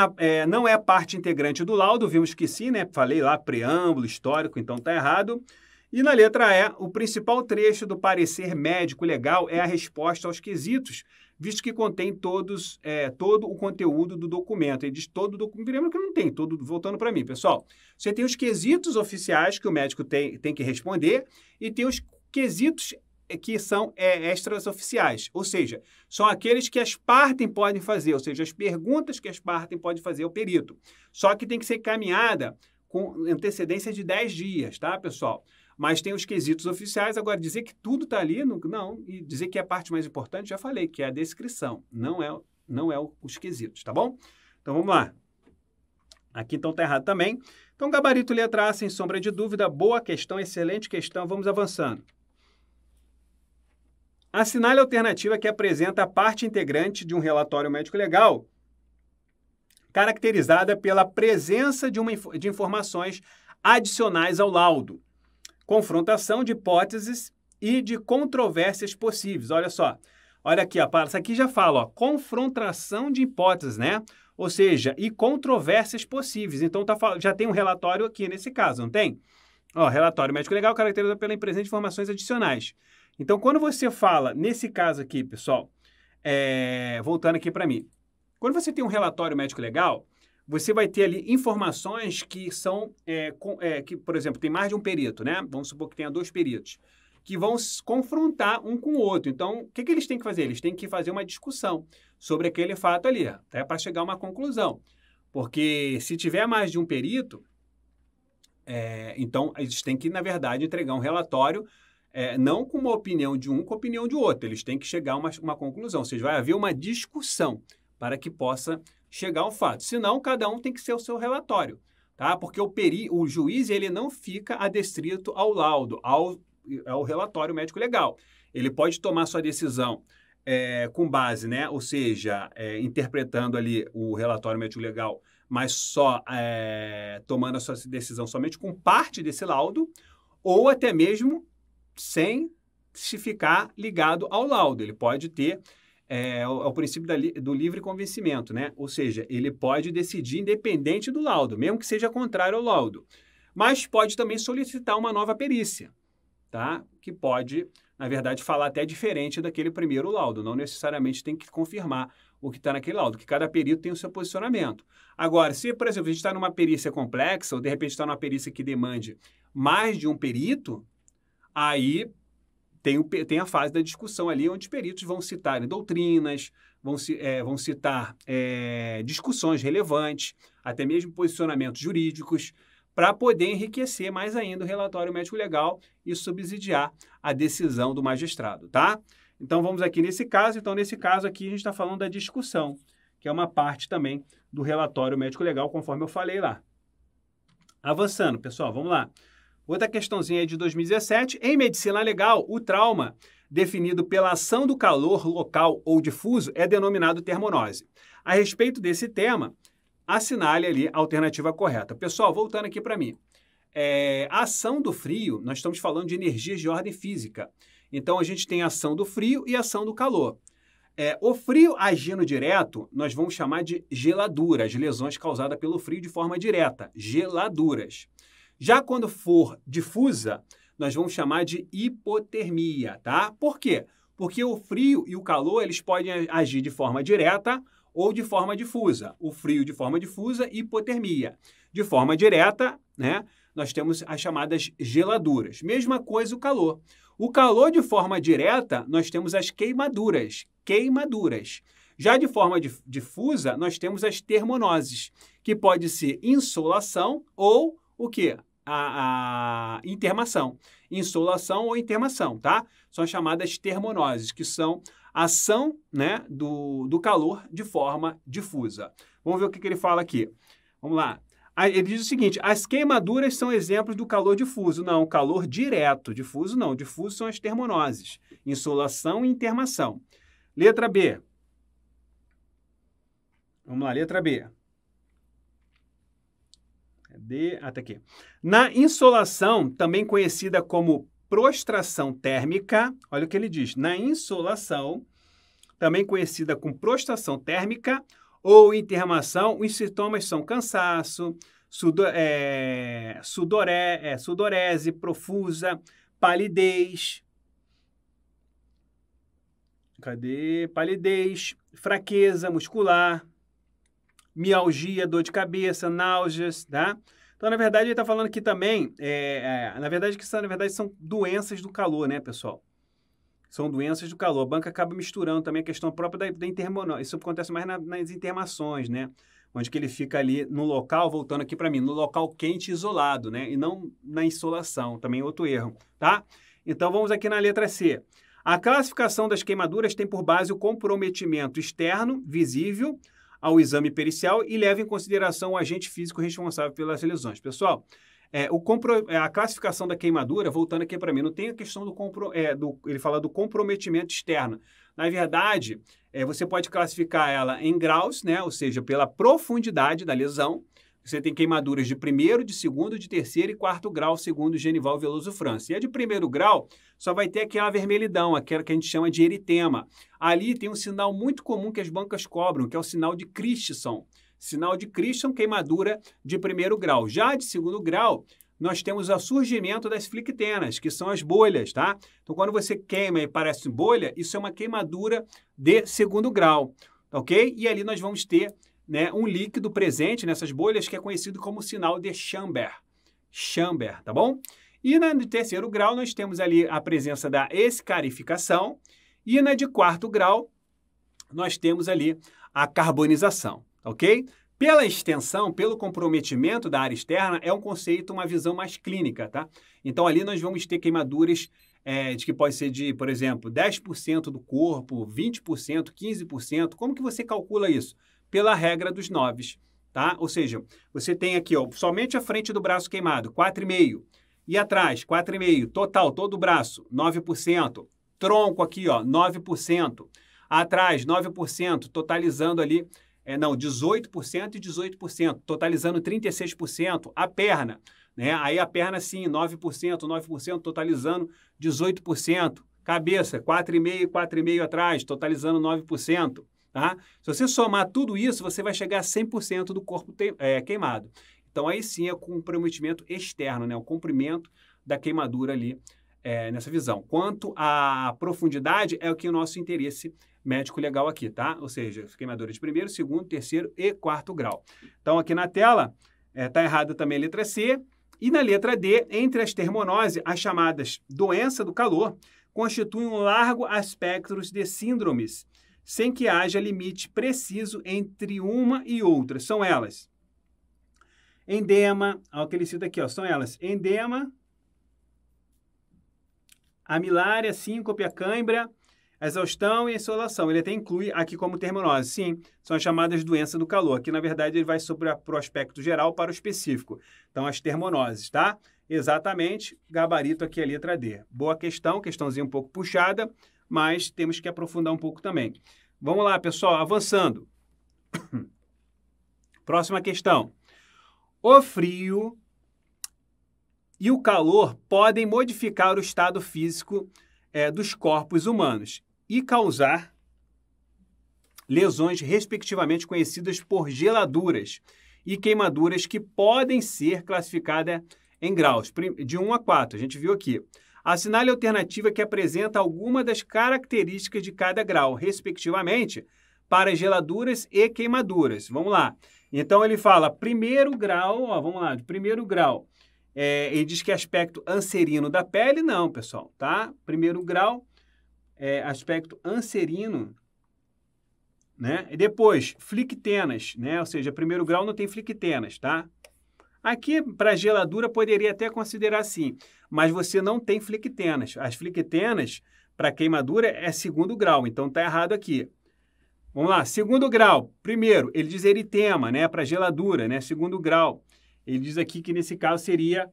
não é parte integrante do laudo, vimos que sim, né? Falei lá, preâmbulo, histórico, então tá errado. E na letra E, o principal trecho do parecer médico legal é a resposta aos quesitos, visto que contém todo o conteúdo do documento. Ele diz todo o documento, lembra que não tem, voltando para mim, pessoal. Você tem os quesitos oficiais que o médico tem que responder e tem os quesitos que são extras oficiais, ou seja, são aqueles que as partes podem fazer, ou seja, as perguntas que as partes podem fazer ao perito. Só que tem que ser encaminhada com antecedência de 10 dias, tá, pessoal? Mas tem os quesitos oficiais. Agora, dizer que tudo está ali, não, e dizer que é a parte mais importante, já falei, que é a descrição, não é os quesitos, tá bom? Então, vamos lá. Aqui, então, está errado também. Então, gabarito letra A, sem sombra de dúvida, boa questão, excelente questão, vamos avançando. Assinale a alternativa que apresenta a parte integrante de um relatório médico legal, caracterizada pela presença de informações adicionais ao laudo, confrontação de hipóteses e de controvérsias possíveis. Olha só, olha aqui, isso aqui já fala, confrontação de hipóteses, né? Ou seja, e controvérsias possíveis. Então, já tem um relatório aqui nesse caso, não tem? Relatório médico legal caracterizado pela presença de informações adicionais. Então, quando você fala, nesse caso aqui, pessoal, voltando aqui para mim, quando você tem um relatório médico legal, você vai ter ali informações que são, que, por exemplo, tem mais de um perito, né? Vamos supor que tenha 2 peritos, que vão se confrontar um com o outro. Então, o que eles têm que fazer? Eles têm que fazer uma discussão sobre aquele fato ali, até para chegar a uma conclusão. Porque se tiver mais de um perito, então, eles têm que, na verdade, entregar um relatório não com uma opinião de um, com a opinião de outro. Eles têm que chegar a uma conclusão. Ou seja, vai haver uma discussão para que possa chegar ao fato. Senão, cada um tem que ser o seu relatório, tá? Porque o juiz ele não fica adstrito ao laudo, ao relatório médico legal. Ele pode tomar sua decisão com base, né? Ou seja, interpretando ali o relatório médico legal mas só tomando a sua decisão somente com parte desse laudo, ou até mesmo sem se ficar ligado ao laudo. Ele pode ter o princípio do livre convencimento, né? Ou seja, ele pode decidir independente do laudo, mesmo que seja contrário ao laudo. Mas pode também solicitar uma nova perícia, tá? Que pode, na verdade, falar até diferente daquele primeiro laudo. Não necessariamente tem que confirmar o que está naquele laudo, que cada perito tem o seu posicionamento. Agora, se, por exemplo, a gente está numa perícia complexa, ou de repente está numa perícia que demande mais de um perito, aí tem a fase da discussão ali, onde os peritos vão citar doutrinas, vão citar discussões relevantes, até mesmo posicionamentos jurídicos, para poder enriquecer mais ainda o relatório médico-legal e subsidiar a decisão do magistrado, tá? Então, vamos aqui nesse caso. Então, nesse caso aqui, a gente está falando da discussão, que é uma parte também do relatório médico-legal, conforme eu falei lá. Avançando, pessoal, vamos lá. Outra questãozinha aí de 2017. Em medicina legal, o trauma, definido pela ação do calor local ou difuso, é denominado termonose. A respeito desse tema, assinale ali a alternativa correta. Pessoal, voltando aqui para mim. A ação do frio, nós estamos falando de energias de ordem física. Então, a gente tem a ação do frio e a ação do calor. O frio agindo direto, nós vamos chamar de geladura, as lesões causadas pelo frio de forma direta, geladuras. Já quando for difusa, nós vamos chamar de hipotermia, tá? Por quê? Porque o frio e o calor, eles podem agir de forma direta ou de forma difusa. O frio de forma difusa, hipotermia. De forma direta, né, nós temos as chamadas geladuras. Mesma coisa o calor. O calor de forma direta, nós temos as queimaduras. Já de forma difusa, nós temos as termonoses, que pode ser insolação ou o quê? A intermação. Insolação ou intermação, tá? São as chamadas termonoses, que são a ação, né, do calor de forma difusa. Vamos ver o que ele fala aqui. Vamos lá. Ele diz o seguinte: as queimaduras são exemplos do calor difuso. Não, calor direto. Difuso não. Difuso são as termonoses. Insolação e intermação. Letra B. Vamos lá, letra B. Até aqui. Na insolação, também conhecida como prostração térmica, olha o que ele diz. Na insolação, também conhecida como prostração térmica ou intermação, os sintomas são cansaço, sudorese profusa, palidez. Palidez, fraqueza muscular, mialgia, dor de cabeça, náuseas, tá? Então, na verdade, ele está falando aqui também, na verdade, são doenças do calor, né, pessoal? São doenças do calor. A banca acaba misturando também a questão própria da intermonose. Isso acontece mais nas intermações, né? Onde que ele fica ali no local, voltando aqui para mim, no local quente e isolado, né? E não na insolação, também outro erro, tá? Então, vamos aqui na letra C. A classificação das queimaduras tem por base o comprometimento externo, visível, ao exame pericial e leva em consideração o agente físico responsável pelas lesões. Pessoal, a classificação da queimadura, voltando aqui para mim, não tem a questão ele fala do comprometimento externo. Na verdade, você pode classificar ela em graus, né? Ou seja, pela profundidade da lesão. Você tem queimaduras de primeiro, de segundo, de terceiro e quarto grau, segundo Genival Veloso França. E a de primeiro grau só vai ter aquela vermelhidão, aquela que a gente chama de eritema. Ali tem um sinal muito comum que as bancas cobram, que é o sinal de Christensen. Sinal de Christensen, queimadura de primeiro grau. Já de segundo grau, nós temos o surgimento das flictenas, que são as bolhas, tá? Então, quando você queima e parece bolha, isso é uma queimadura de segundo grau, ok? E ali nós vamos ter, né, um líquido presente nessas bolhas que é conhecido como sinal de Chamber, tá bom? E no terceiro grau nós temos ali a presença da escarificação e na de quarto grau nós temos ali a carbonização, ok? Pela extensão, pelo comprometimento da área externa, é um conceito, uma visão mais clínica, tá? Então ali nós vamos ter queimaduras de que pode ser de, por exemplo, 10% do corpo, 20%, 15%. Como que você calcula isso? Pela regra dos 9, tá? Ou seja, você tem aqui, ó, somente a frente do braço queimado, 4,5%. E atrás, 4,5%. Total, todo o braço, 9%. Tronco aqui, ó, 9%. Atrás, 9%, totalizando ali Não, 18% e 18%, totalizando 36%. A perna, né? Aí a perna, sim, 9%, totalizando 18%. Cabeça, 4,5% e 4,5% atrás, totalizando 9%. Tá? Se você somar tudo isso, você vai chegar a 100% do corpo queimado. Então, aí sim é o comprometimento externo, né? O comprimento da queimadura ali nessa visão. Quanto à profundidade, é o que é o nosso interesse médico legal aqui, tá? Ou seja, queimadura de primeiro, segundo, terceiro e quarto grau. Então, aqui na tela, está errada também a letra C. E na letra D, entre as termonose, as chamadas doença do calor constituem um largo espectro de síndromes, sem que haja limite preciso entre uma e outra. São elas: endema, o que ele cita aqui, são elas: endema, amilária, síncope, a cãibra, a exaustão e a insolação. Ele até inclui aqui como termonose. Sim, são as chamadas doenças do calor. Aqui, na verdade, ele vai sobre o aspecto geral para o específico. Então, as termonoses, tá? Exatamente, gabarito aqui a letra D. Boa questão, questãozinha um pouco puxada, mas temos que aprofundar um pouco também. Vamos lá, pessoal, avançando. Próxima questão. O frio e o calor podem modificar o estado físico dos corpos humanos e causar lesões, respectivamente conhecidas por geladuras e queimaduras, que podem ser classificadas em graus, de 1 a 4. A gente viu aqui. Assinale a alternativa que apresenta alguma das características de cada grau, respectivamente, para geladuras e queimaduras. Vamos lá. Então, ele fala primeiro grau, vamos lá, de primeiro grau. Ele diz que é aspecto anserino da pele. Não, pessoal, tá? Primeiro grau, aspecto anserino, né? E depois, flictenas, né? Ou seja, primeiro grau não tem flictenas, tá? Aqui, para geladura, poderia até considerar sim, mas você não tem flictenas. As flictenas, para queimadura, é segundo grau, então tá errado aqui. Vamos lá, segundo grau. Primeiro, ele diz eritema, né? Para geladura, né? Segundo grau. Ele diz aqui que nesse caso seria...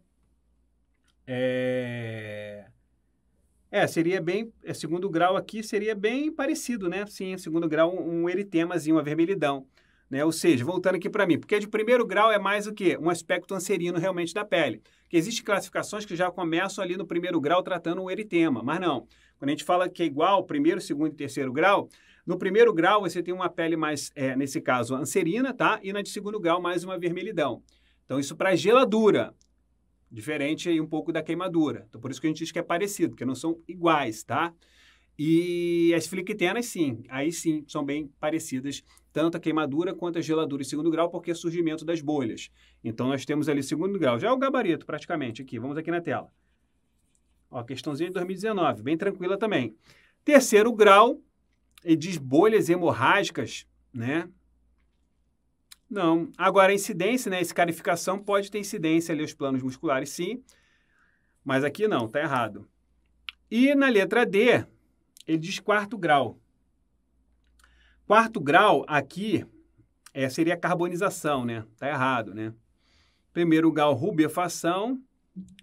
seria bem... segundo grau aqui seria bem parecido, né? Sim, segundo grau, um eritemazinho, uma vermelhidão. Né? Ou seja, voltando aqui para mim, porque de primeiro grau é mais o quê? Um aspecto anserino realmente da pele. Porque existem classificações que já começam ali no primeiro grau tratando o eritema, mas não. Quando a gente fala que é igual primeiro, segundo e terceiro grau, no primeiro grau você tem uma pele mais, nesse caso, anserina, tá? E na de segundo grau mais uma vermelhidão. Então isso para geladura, diferente aí um pouco da queimadura. Então por isso que a gente diz que é parecido, porque não são iguais, tá? E as flictenas, sim, aí sim, são bem parecidas, tanto a queimadura quanto a geladura em segundo grau, porque é surgimento das bolhas. Então, nós temos ali segundo grau. Já é o gabarito, praticamente, aqui. Vamos aqui na tela. Ó, questãozinha de 2019, bem tranquila também. Terceiro grau, ele diz bolhas hemorrágicas, né? Não. Agora, a incidência, né? Escarificação pode ter incidência ali aos planos musculares, sim. Mas aqui não, tá errado. E na letra D, ele diz quarto grau. Quarto grau aqui seria carbonização, né? Tá errado, né? Primeiro grau, rubefação.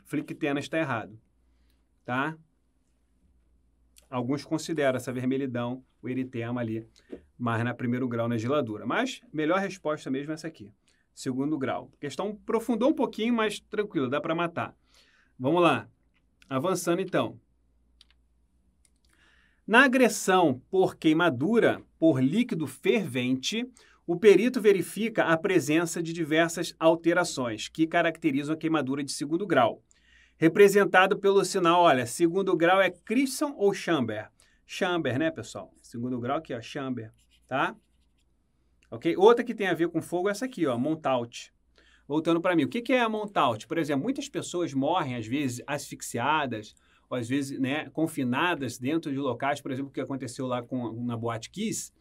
Flictenas está errado, tá? Alguns consideram essa vermelhidão, o eritema ali, mas na primeiro grau na geladura. Mas melhor resposta mesmo é essa aqui, segundo grau. A questão aprofundou um pouquinho, mas tranquilo, dá para matar. Vamos lá, avançando então. Na agressão por queimadura por líquido fervente, o perito verifica a presença de diversas alterações que caracterizam a queimadura de segundo grau. Representado pelo sinal, olha, segundo grau é Christian ou Chamber? Chamber, né, pessoal? Segundo grau aqui, ó, Chamber, tá? Ok? Outra que tem a ver com fogo é essa aqui, ó, Montaut. Voltando para mim, o que é a Montaut? Por exemplo, muitas pessoas morrem, às vezes, asfixiadas, ou às vezes, né, confinadas dentro de locais, por exemplo, o que aconteceu lá na Boate Kiss,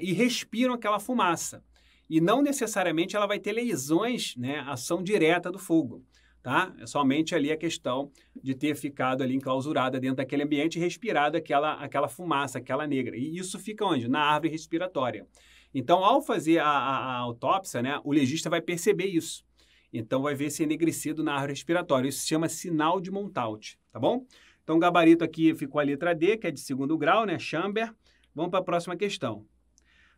e respiram aquela fumaça. E não necessariamente ela vai ter lesões, né, ação direta do fogo, tá? É somente ali a questão de ter ficado ali enclausurada dentro daquele ambiente e respirado aquela fumaça, aquela negra. E isso fica onde? Na árvore respiratória. Então, ao fazer a autópsia, né, o legista vai perceber isso. Então, vai ver esse enegrecido na árvore respiratória. Isso se chama sinal de Montaut, tá bom? Então, o gabarito aqui ficou a letra D, que é de segundo grau, né? Chamber. Vamos para a próxima questão.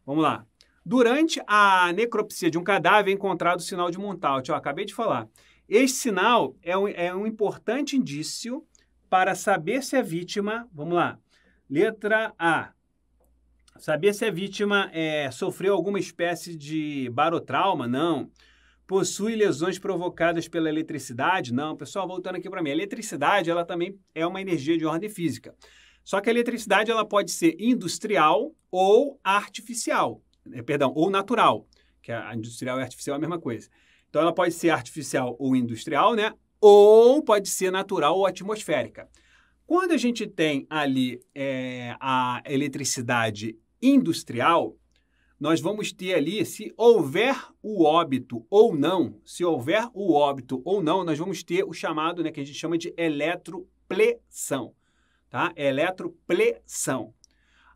Vamos lá. Durante a necropsia de um cadáver é encontrado o sinal de Montaut. Ó, acabei de falar. Este sinal é um importante indício para saber se a vítima... Vamos lá. Letra A. Saber se a vítima sofreu alguma espécie de barotrauma? Não. Possui lesões provocadas pela eletricidade? Não. Pessoal, voltando aqui para mim. A eletricidade, ela também é uma energia de ordem física. Só que a eletricidade, ela pode ser industrial ou artificial. Perdão, ou natural. Que a industrial e a artificial é a mesma coisa. Então, ela pode ser artificial ou industrial, né? Ou pode ser natural ou atmosférica. Quando a gente tem ali a eletricidade industrial, nós vamos ter ali, se houver o óbito ou não, nós vamos ter o chamado, né, que a gente chama de eletropleção, tá? Eletropleção.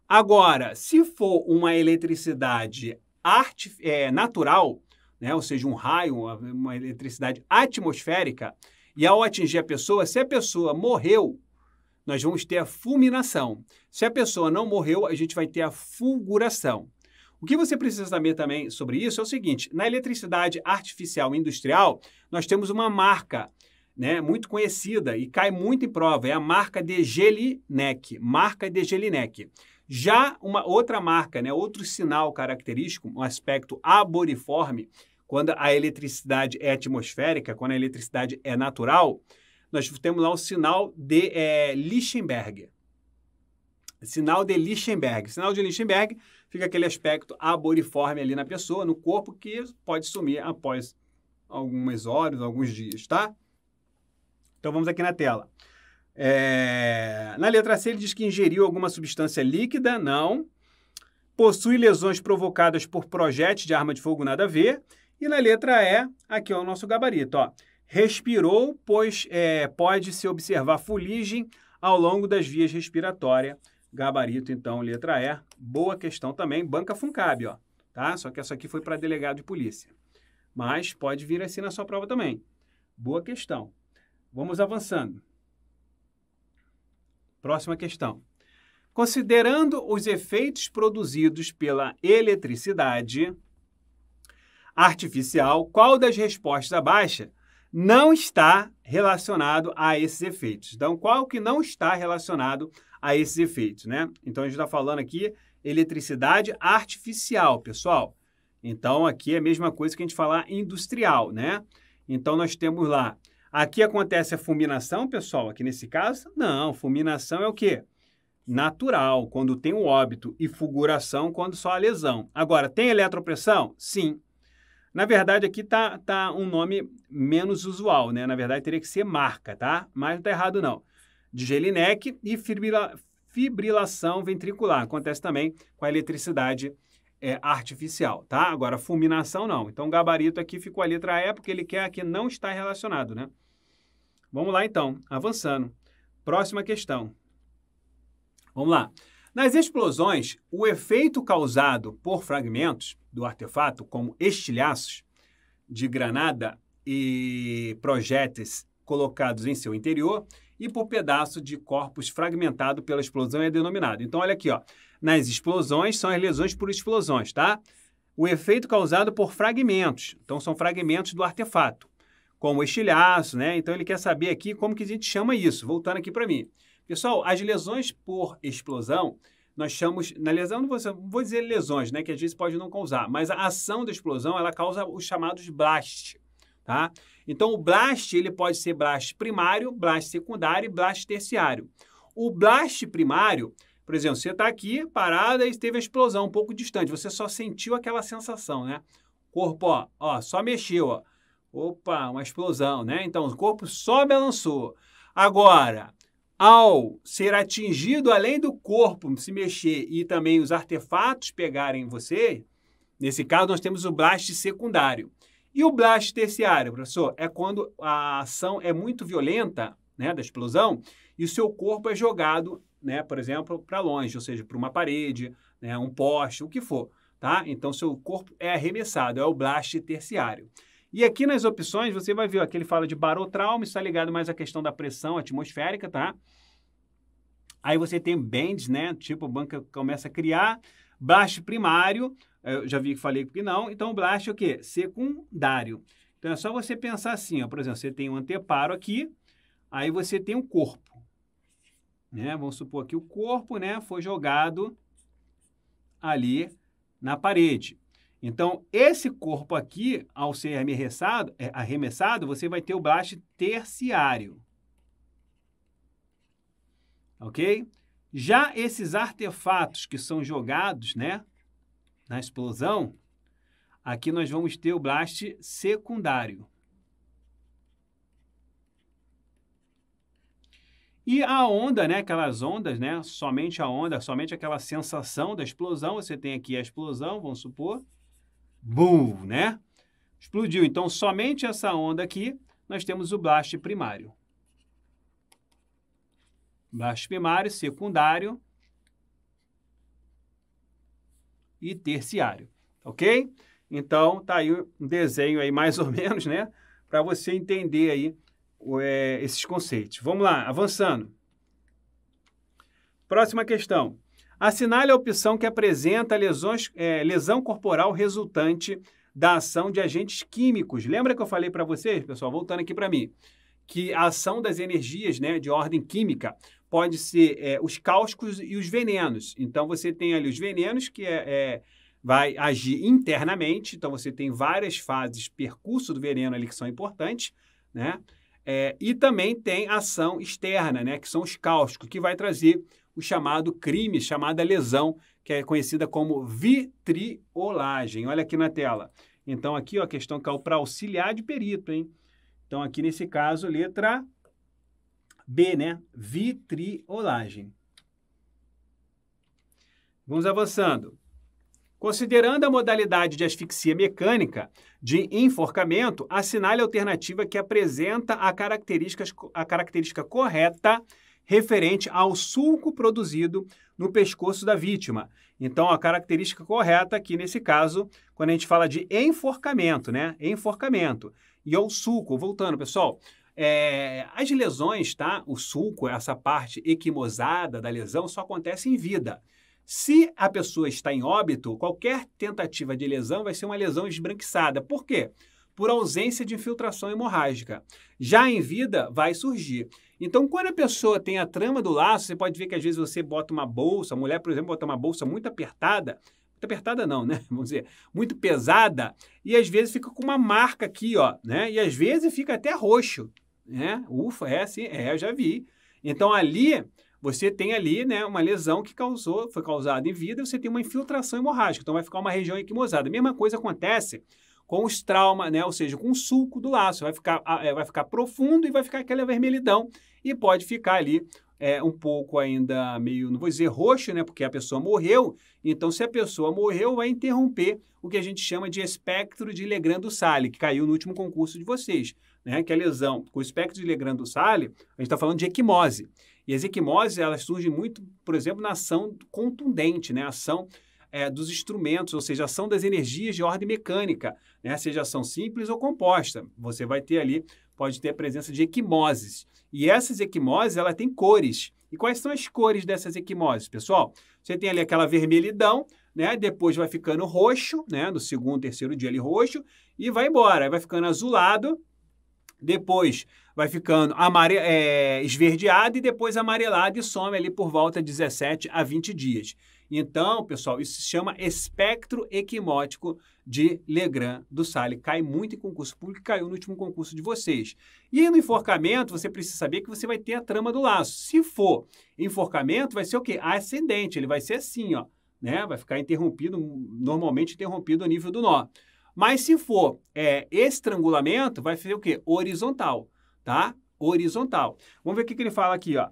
Agora, se for uma eletricidade natural, né, ou seja, um raio, uma eletricidade atmosférica, e ao atingir a pessoa, se a pessoa morreu, nós vamos ter a fulminação. Se a pessoa não morreu, a gente vai ter a fulguração. O que você precisa saber também sobre isso é o seguinte, na eletricidade artificial e industrial, nós temos uma marca, né, muito conhecida e cai muito em prova, é a marca de Jelinek, Já uma outra marca, né, outro sinal característico, um aspecto arboriforme, quando a eletricidade é atmosférica, quando a eletricidade é natural, nós temos lá o sinal de Lichtenberg. Sinal de Lichtenberg. Sinal de Lichtenberg fica aquele aspecto arboriforme ali na pessoa, no corpo, que pode sumir após algumas horas, alguns dias, tá? Então, vamos aqui na tela. Na letra C, ele diz que ingeriu alguma substância líquida, não. Possui lesões provocadas por projéteis de arma de fogo, nada a ver. E na letra E, aqui é o nosso gabarito, ó. Respirou, pois pode-se observar fuligem ao longo das vias respiratórias. Gabarito, então, letra E. Boa questão também, banca Funcab, ó, tá? Só que essa aqui foi para delegado de polícia. Mas pode vir assim na sua prova também. Boa questão. Vamos avançando. Próxima questão. Considerando os efeitos produzidos pela eletricidade artificial, qual das respostas abaixo não está relacionado a esses efeitos? Então, qual que não está relacionado a esses efeitos, né? Então, a gente está falando aqui eletricidade artificial, pessoal. Então, aqui é a mesma coisa que a gente falar industrial, né? Então, nós temos lá, aqui acontece a fulminação, pessoal, aqui nesse caso, não, fulminação é o quê? Natural, quando tem o óbito, e fulguração quando só a lesão. Agora, tem eletropressão? Sim. Na verdade, aqui tá um nome menos usual, né? Na verdade, teria que ser marca, tá? Mas não tá errado, não. De Jelinek e fibrilação ventricular. Acontece também com a eletricidade artificial, tá? Agora, fulminação, não. Então, o gabarito aqui ficou a letra E, porque ele quer que não está relacionado, né? Vamos lá, então. Avançando. Próxima questão. Vamos lá. Nas explosões, o efeito causado por fragmentos do artefato, como estilhaços de granada e projéteis colocados em seu interior, e por pedaço de corpos fragmentado pela explosão é denominado. Então, olha aqui, ó. Nas explosões, são as lesões por explosões, tá? O efeito causado por fragmentos. Então, são fragmentos do artefato, como estilhaço, né? Então, ele quer saber aqui como que a gente chama isso. Voltando aqui para mim. Pessoal, as lesões por explosão, nós chamamos... Na lesão, não vou dizer lesões, né? Que às vezes pode não causar. Mas a ação da explosão, ela causa os chamados blast, tá? Então, o blast, ele pode ser blast primário, blast secundário e blast terciário. O blast primário, por exemplo, você está aqui parada e teve a explosão um pouco distante, você só sentiu aquela sensação, né? O corpo, ó, só mexeu, ó. Opa, uma explosão, né? Então, o corpo só balançou. Agora, ao ser atingido, além do corpo se mexer e também os artefatos pegarem você, nesse caso, nós temos o blast secundário. E o blast terciário, professor, é quando a ação é muito violenta, né, da explosão, e o seu corpo é jogado, né, por exemplo, para longe, ou seja, para uma parede, né, um poste, o que for, tá? Então, seu corpo é arremessado, é o blast terciário. E aqui nas opções, você vai ver, ó, que ele fala de barotrauma, está ligado mais à questão da pressão atmosférica, tá? Aí você tem bands, né, tipo, a banca começa a criar, blast primário, Eu já vi que falei que não. Então, o blast é o quê? Secundário. Então, é só você pensar assim, ó. Por exemplo, você tem um anteparo aqui, aí você tem um corpo. Né? Vamos supor que o corpo, né, foi jogado ali na parede. Então, esse corpo aqui, ao ser arremessado, você vai ter o blast terciário. Ok? Já esses artefatos que são jogados, né, na explosão, aqui nós vamos ter o blast secundário. E a onda, né, aquelas ondas, né, somente a onda, somente aquela sensação da explosão, você tem aqui a explosão, vamos supor, bum, né? Explodiu. Então, somente essa onda aqui, nós temos o blast primário. Blast primário, secundário e terciário, ok? Então, tá aí um desenho aí mais ou menos, né, para você entender aí esses conceitos. Vamos lá, avançando. Próxima questão. Assinale a opção que apresenta lesão corporal resultante da ação de agentes químicos. Lembra que eu falei para vocês, pessoal, voltando aqui para mim, que a ação das energias, né, de ordem química pode ser os cáusticos e os venenos. Então, você tem ali os venenos, que vai agir internamente. Então, você tem várias fases, percurso do veneno ali que são importantes, né? E também tem ação externa, né, que são os cáusticos, que vai trazer o chamado crime, chamada lesão, que é conhecida como vitriolagem. Olha aqui na tela. Então, aqui ó, a questão caiu para auxiliar de perito, hein? Então, aqui nesse caso, letra B, né? Vitriolagem. Vamos avançando. Considerando a modalidade de asfixia mecânica de enforcamento, assinale a alternativa que apresenta a característica correta referente ao sulco produzido no pescoço da vítima. Então, a característica correta aqui, nesse caso, quando a gente fala de enforcamento, né? Enforcamento. E ao sulco, voltando, pessoal, as lesões, tá? O sulco, essa parte equimosada da lesão, só acontece em vida. Se a pessoa está em óbito, qualquer tentativa de lesão vai ser uma lesão esbranquiçada. Por quê? Por ausência de infiltração hemorrágica. Já em vida, vai surgir. Então, quando a pessoa tem a trama do laço, você pode ver que às vezes você bota uma bolsa, a mulher, por exemplo, bota uma bolsa muito apertada não, né? Vamos dizer, muito pesada, e às vezes fica com uma marca aqui, ó, né? E às vezes fica até roxo, né? Ufa, assim, eu já vi. Então, ali, você tem ali, né, uma lesão que foi causada em vida, você tem uma infiltração hemorrágica, então vai ficar uma região equimosada. A mesma coisa acontece com os traumas, né? Ou seja, com o sulco do laço, vai ficar profundo e vai ficar aquela vermelhidão e pode ficar ali um pouco ainda meio, não vou dizer roxo, né? Porque a pessoa morreu. Então, se a pessoa morreu, vai interromper o que a gente chama de espectro de Legrand-Sally, que caiu no último concurso de vocês, né? Que é a lesão com o espectro de Legrand-Sally, a gente está falando de equimose. E as equimoses, elas surgem muito, por exemplo, na ação contundente, né? A ação dos instrumentos, ou seja, a ação das energias de ordem mecânica, né? Seja ação simples ou composta. Você vai ter ali, pode ter a presença de equimoses. E essas equimoses, ela tem cores. E quais são as cores dessas equimoses, pessoal? Você tem ali aquela vermelhidão, né? Depois vai ficando roxo, né? No segundo, terceiro dia ali roxo, e vai embora. Aí vai ficando azulado, depois vai ficando esverdeado e depois amarelado e some ali por volta de 17 a 20 dias. Então, pessoal, isso se chama espectro equimótico de Legrand-Sally. Cai muito em concurso público, caiu no último concurso de vocês. E no enforcamento, você precisa saber que você vai ter a trama do laço. Se for enforcamento, vai ser o quê? Ascendente, ele vai ser assim, ó, né? Vai ficar interrompido, normalmente interrompido ao nível do nó. Mas se for estrangulamento, vai ser o quê? Horizontal, tá? Horizontal. Vamos ver o que ele fala aqui, ó.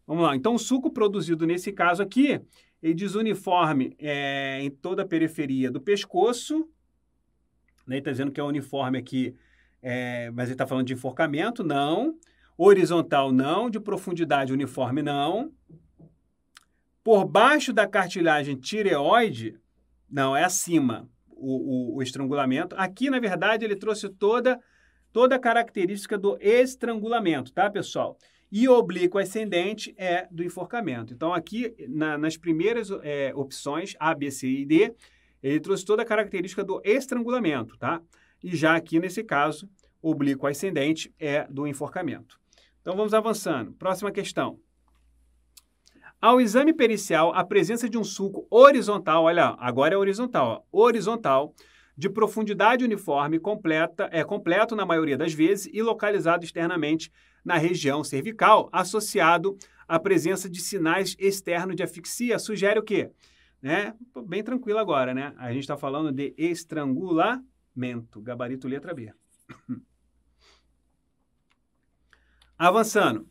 Vamos lá. Então, o sulco produzido nesse caso aqui, ele diz uniforme em toda a periferia do pescoço. Ele está dizendo que é uniforme aqui, mas ele está falando de enforcamento, não. Horizontal, não. De profundidade, uniforme, não. Por baixo da cartilagem tireoide, não, é acima o estrangulamento. Aqui, na verdade, ele trouxe toda a característica do estrangulamento, tá, pessoal? E o oblíquo ascendente do enforcamento. Então, aqui, nas primeiras opções, A, B, C e D, Ele trouxe toda a característica do estrangulamento, tá? E já aqui, nesse caso, oblíquo ascendente é do enforcamento. Então, vamos avançando. Próxima questão. Ao exame pericial, a presença de um sulco horizontal, olha, agora é horizontal, ó, horizontal, de profundidade uniforme, completo na maioria das vezes e localizado externamente na região cervical, associado à presença de sinais externos de asfixia, sugere o quê? Né? Bem tranquilo agora, né? A gente está falando de estrangulamento, gabarito letra B. Avançando.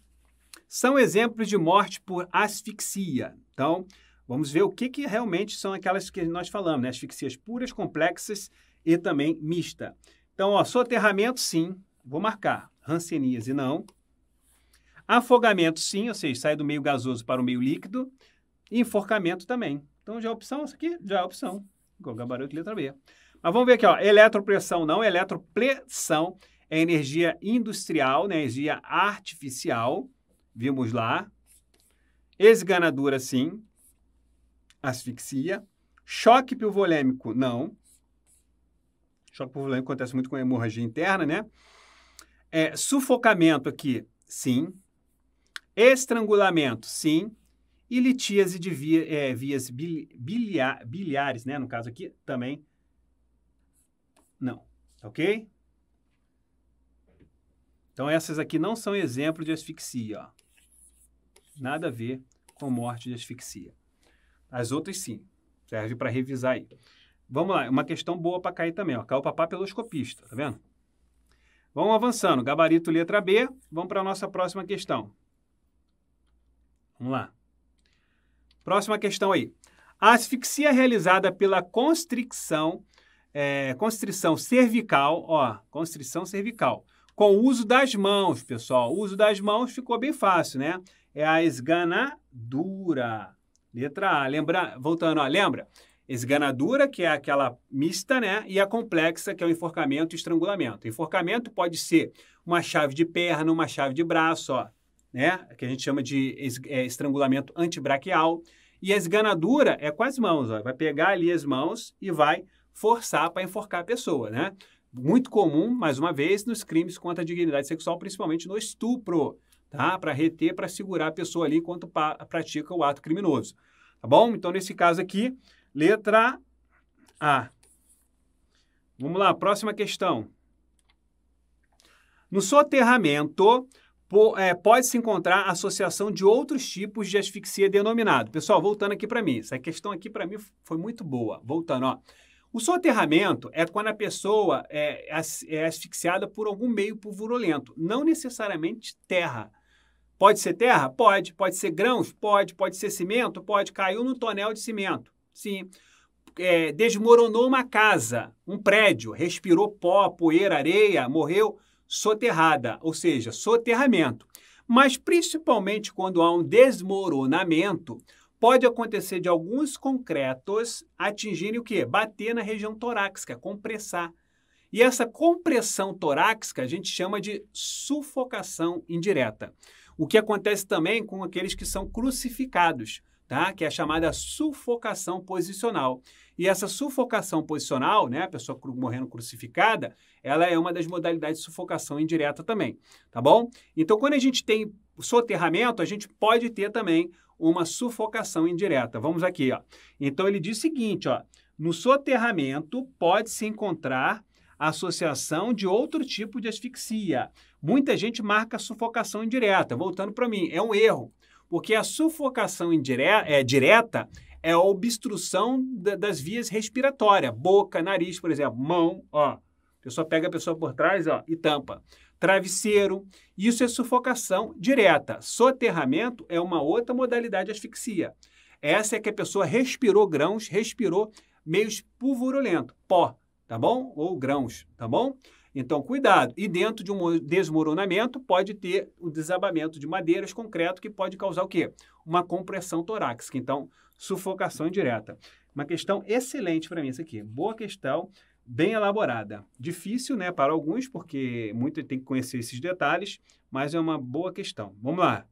São exemplos de morte por asfixia. Então, vamos ver o que realmente são aquelas que nós falamos, né? Asfixias puras, complexas e também mista. Então, ó, soterramento, sim. Vou marcar. Hanseníase, não. Afogamento, sim, ou seja, sai do meio gasoso para o meio líquido. E enforcamento também. Então, já é opção, isso aqui já é opção. Igual gabarito letra B. Mas vamos ver aqui, ó. Eletropressão, não. Eletropressão é energia industrial, né? Energia artificial. Vimos lá. Esganadura, sim. Asfixia. Choque pivolêmico, não. Choque pivolêmico acontece muito com a hemorragia interna, né? Sufocamento aqui, sim. Estrangulamento, sim. E litíase de vias biliares, né? No caso aqui, também não. Ok? Então, essas aqui não são exemplos de asfixia, ó. Nada a ver com morte de asfixia. As outras, sim. Serve para revisar aí. Vamos lá. Uma questão boa para cair também, ó. Caiu para papiloscopista, tá vendo? Vamos avançando. Gabarito letra B. Vamos para a nossa próxima questão. Vamos lá. Próxima questão aí. A asfixia realizada pela constrição cervical, ó, constrição cervical, com o uso das mãos, pessoal. O uso das mãos ficou bem fácil, né? É a esganadura. Letra A. Voltando, ó, lembra? Esganadura, que é aquela mista, né? E a complexa, que é o enforcamento e estrangulamento. Enforcamento pode ser uma chave de perna, uma chave de braço, ó, né? Que a gente chama de estrangulamento antibraquial. E a esganadura é com as mãos, ó. Vai pegar ali as mãos e vai forçar para enforcar a pessoa, né? Muito comum, mais uma vez, nos crimes contra a dignidade sexual, principalmente no estupro, tá? Para reter, para segurar a pessoa ali enquanto pratica o ato criminoso. Tá bom? Então, nesse caso aqui, letra A. Vamos lá, próxima questão. No soterramento, pode-se encontrar associação de outros tipos de asfixia denominado. Pessoal, voltando aqui para mim. Essa questão aqui para mim foi muito boa. Voltando, ó. O soterramento é quando a pessoa é asfixiada por algum meio pulverulento, não necessariamente terra. Pode ser terra? Pode. Pode ser grãos? Pode. Pode ser cimento? Pode. Caiu no tonel de cimento? Sim. Desmoronou uma casa, um prédio, respirou pó, poeira, areia, morreu soterrada, ou seja, soterramento. Mas principalmente quando há um desmoronamento, pode acontecer de alguns concretos atingirem o quê? Bater na região torácica, compressar. E essa compressão torácica a gente chama de sufocação indireta. O que acontece também com aqueles que são crucificados, tá? Que é a chamada sufocação posicional. E essa sufocação posicional, né, a pessoa morrendo crucificada, ela é uma das modalidades de sufocação indireta também, tá bom? Então, quando a gente tem soterramento, a gente pode ter também uma sufocação indireta. Vamos aqui, ó. Então, ele diz o seguinte, ó, no soterramento pode-se encontrar a associação de outro tipo de asfixia. Muita gente marca sufocação indireta. Voltando para mim, é um erro, porque a sufocação direta é a obstrução das vias respiratórias, boca, nariz, por exemplo, mão, ó. A pessoa pega a pessoa por trás, ó, e tampa. Travesseiro, isso é sufocação direta. Soterramento é uma outra modalidade de asfixia. Essa é que a pessoa respirou grãos, respirou meios pulverulentos, pó, tá bom? Ou grãos, tá bom? Então, cuidado. E dentro de um desmoronamento pode ter o desabamento de madeiras, concreto, que pode causar o quê? Uma compressão torácica. Então, sufocação indireta. Uma questão excelente para mim essa aqui. Boa questão, bem elaborada. Difícil, né, para alguns, porque muito tem que conhecer esses detalhes, mas é uma boa questão. Vamos lá.